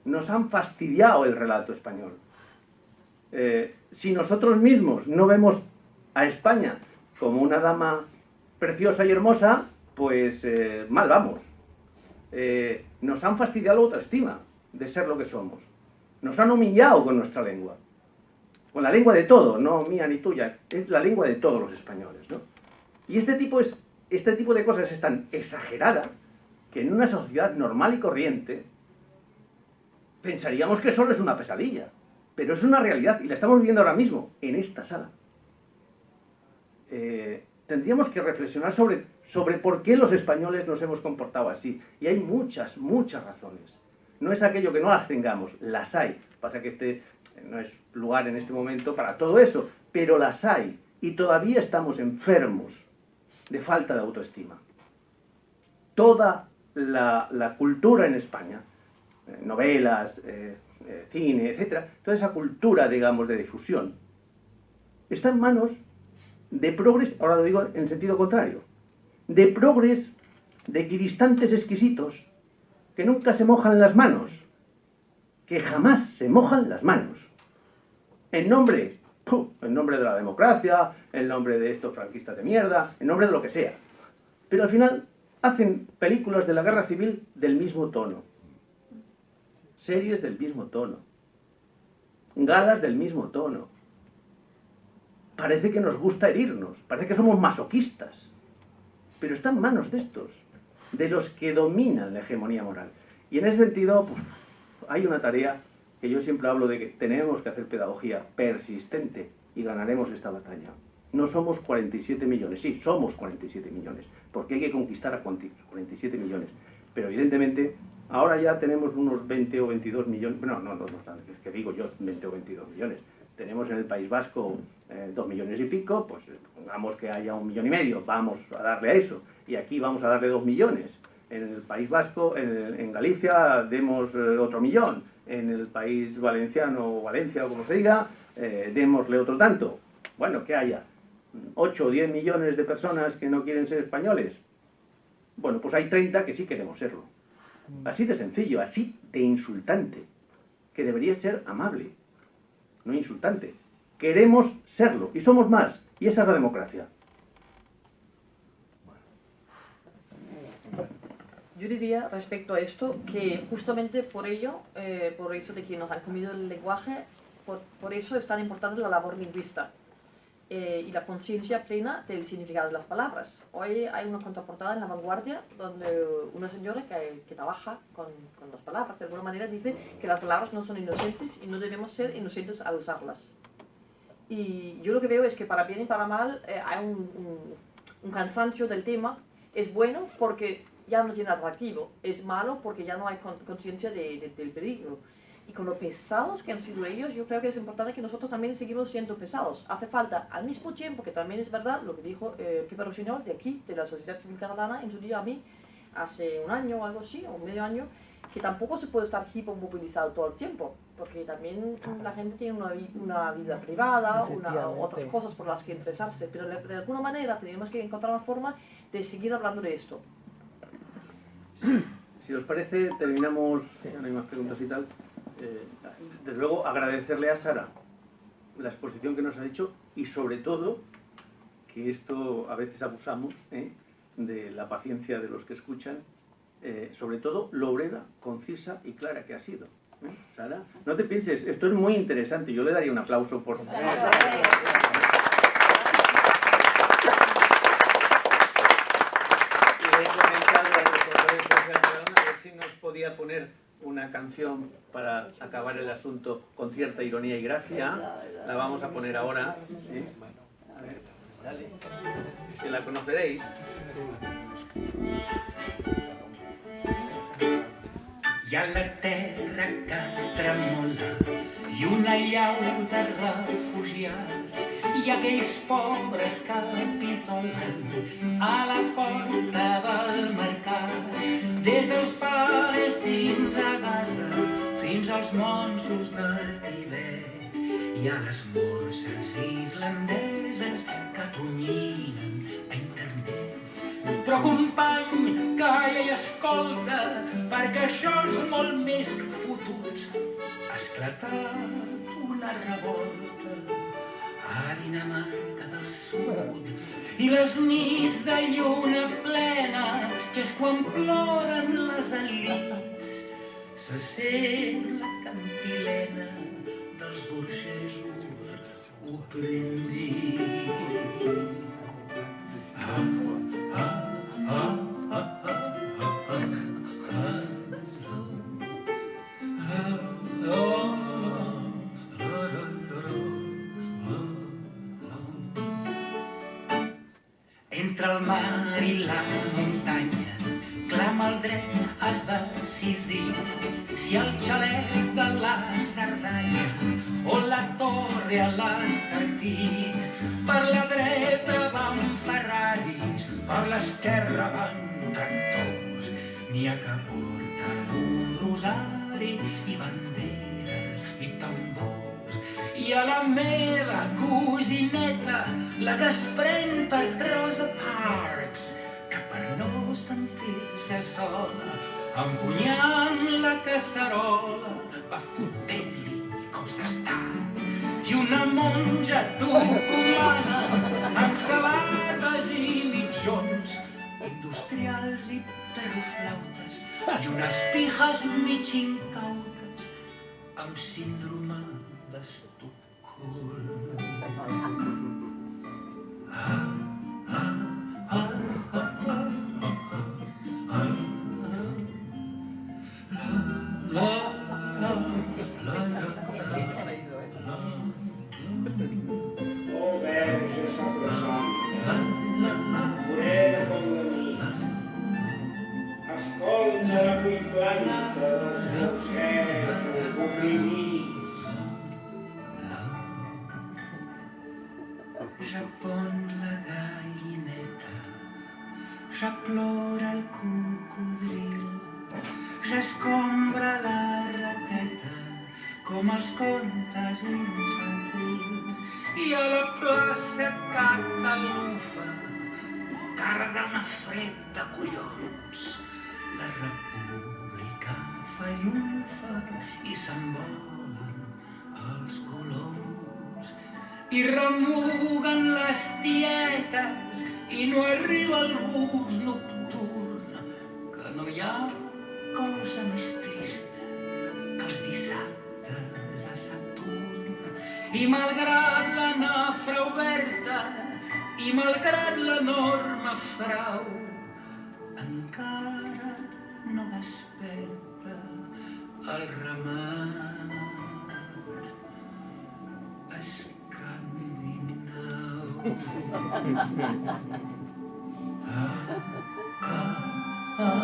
Nos han fastidiado el relato español. Si nosotros mismos no vemos a España como una dama preciosa y hermosa, pues mal vamos. Nos han fastidiado la autoestima de ser lo que somos. Nos han humillado con nuestra lengua. Con la lengua de todo, no mía ni tuya, es la lengua de todos los españoles, ¿no? Y este tipo es este tipo de cosas es tan exagerada que en una sociedad normal y corriente pensaríamos que solo es una pesadilla, pero es una realidad y la estamos viviendo ahora mismo, en esta sala. Tendríamos que reflexionar sobre por qué los españoles nos hemos comportado así, y hay muchas, muchas razones. No es aquello que no las tengamos, las hay. Pasa que este no es lugar en este momento para todo eso, pero las hay, y todavía estamos enfermos de falta de autoestima. Toda la cultura en España, novelas, cine, etcétera, toda esa cultura, digamos, de difusión, está en manos de progres, ahora lo digo en sentido contrario, de progres, de equidistantes exquisitos, que nunca se mojan las manos, que jamás se mojan las manos, en nombre de la democracia, en nombre de estos franquistas de mierda, en nombre de lo que sea. Pero al final hacen películas de la guerra civil del mismo tono, series del mismo tono, galas del mismo tono. Parece que nos gusta herirnos, parece que somos masoquistas, pero está en manos de estos, de los que dominan la hegemonía moral. Y en ese sentido, pues, hay una tarea que yo siempre hablo de que tenemos que hacer pedagogía persistente y ganaremos esta batalla. No somos 47 millones, sí, somos 47 millones, porque hay que conquistar a 47 millones. Pero evidentemente, ahora ya tenemos unos 20 o 22 millones, bueno, no, es que digo yo 20 o 22 millones. Tenemos en el País Vasco 2 millones y pico, pues pongamos que haya 1,5 millones, vamos a darle a eso. Y aquí vamos a darle 2 millones. En el País Vasco, en Galicia, demos otro 1 millón. En el País Valenciano, o Valencia, o como se diga, démosle otro tanto. Bueno, que haya 8 o 10 millones de personas que no quieren ser españoles. Bueno, pues hay 30 que sí queremos serlo. Así de sencillo, así de insultante, que debería ser amable, no insultante. Queremos serlo, y somos más, y esa es la democracia. Yo diría respecto a esto que justamente por ello, por eso de que nos han comido el lenguaje, por eso es tan importante la labor lingüista y la conciencia plena del significado de las palabras. Hoy hay una contraportada en La Vanguardia donde una señora que trabaja con las palabras, de alguna manera dice que las palabras no son inocentes y no debemos ser inocentes al usarlas. Y yo lo que veo es que para bien y para mal hay un cansancio del tema. Es bueno porque ya no tiene atractivo, es malo porque ya no hay conciencia del peligro. Y con lo pesados que han sido ellos, yo creo que es importante que nosotros también seguimos siendo pesados. Hace falta, al mismo tiempo, que también es verdad lo que dijo Pepe Rossinyol, de aquí, de la Sociedad Civil Catalana, en su día a mí, hace 1 año o algo así, o medio año, que tampoco se puede estar hipermovilizado todo el tiempo, porque también la gente tiene una vida privada, otras cosas por las que interesarse, pero de alguna manera tenemos que encontrar una forma de seguir hablando de esto. Si os parece, terminamos, ya no hay más preguntas y tal. Desde luego, agradecerle a Sara la exposición que nos ha hecho y sobre todo, que esto a veces abusamos de la paciencia de los que escuchan, sobre todo lo breve, concisa y clara que ha sido. Sara, no te pienses, esto es muy interesante, yo le daría un aplauso por... Podía poner una canción para acabar el asunto con cierta ironía y gracia. La vamos a poner ahora. A ver, dale. Que la conoceréis. Hi ha la terra que tremola i una llau de refugiats i aquells pobres que pidolen a la porta del mercat, des dels palestins a Gaza fins als monsos del Tibet. Hi ha les morses islandeses que tonyinen a internet. Però company, calla i escolta, perquè això és molt més que fotut. Ha esclatat una revolta a Dinamarca del Sud i les nits de lluna plena, que és quan ploren les elits, se sent la cantilena dels burgesos oprimits. entre el mar i la muntanya clama el dret a decidir si el xalet de la Cerdanya o la torre a l'Estartit. Per la dreta van Ferraris, per l'esquerra van tractors. N'hi ha que porten un rosari i banderes i tambors. I a la meva cosineta, la que es pren per Rosa Parks, que per no sentir-se sola, empunyant la casserola, va fotent-li com s'està. I una monja tucumana amb sabates i mitjons, industrials i perroflautes, i unes pijas mig incautes amb síndrome d'Estocolm. Oh Verge Sacrosanta, morena com la nit, escolta la cuiplanta dels teus cers oprimits. Ja pon la gallineta, ja plora el cocodril, ja escombra la rateta com els contes infantils. I a la plaça Catalufa carda una fred de collons. La república fa llufa i s'envolen els coloms. I remuguen les tietes i no arriba el bus nocturn, que no hi ha cosa més trista que els dissabtes a Saturn. I malgrat la nafra oberta i malgrat l'enorme frau, encara no desperta el ramat escandinau. Ah, ah, ah.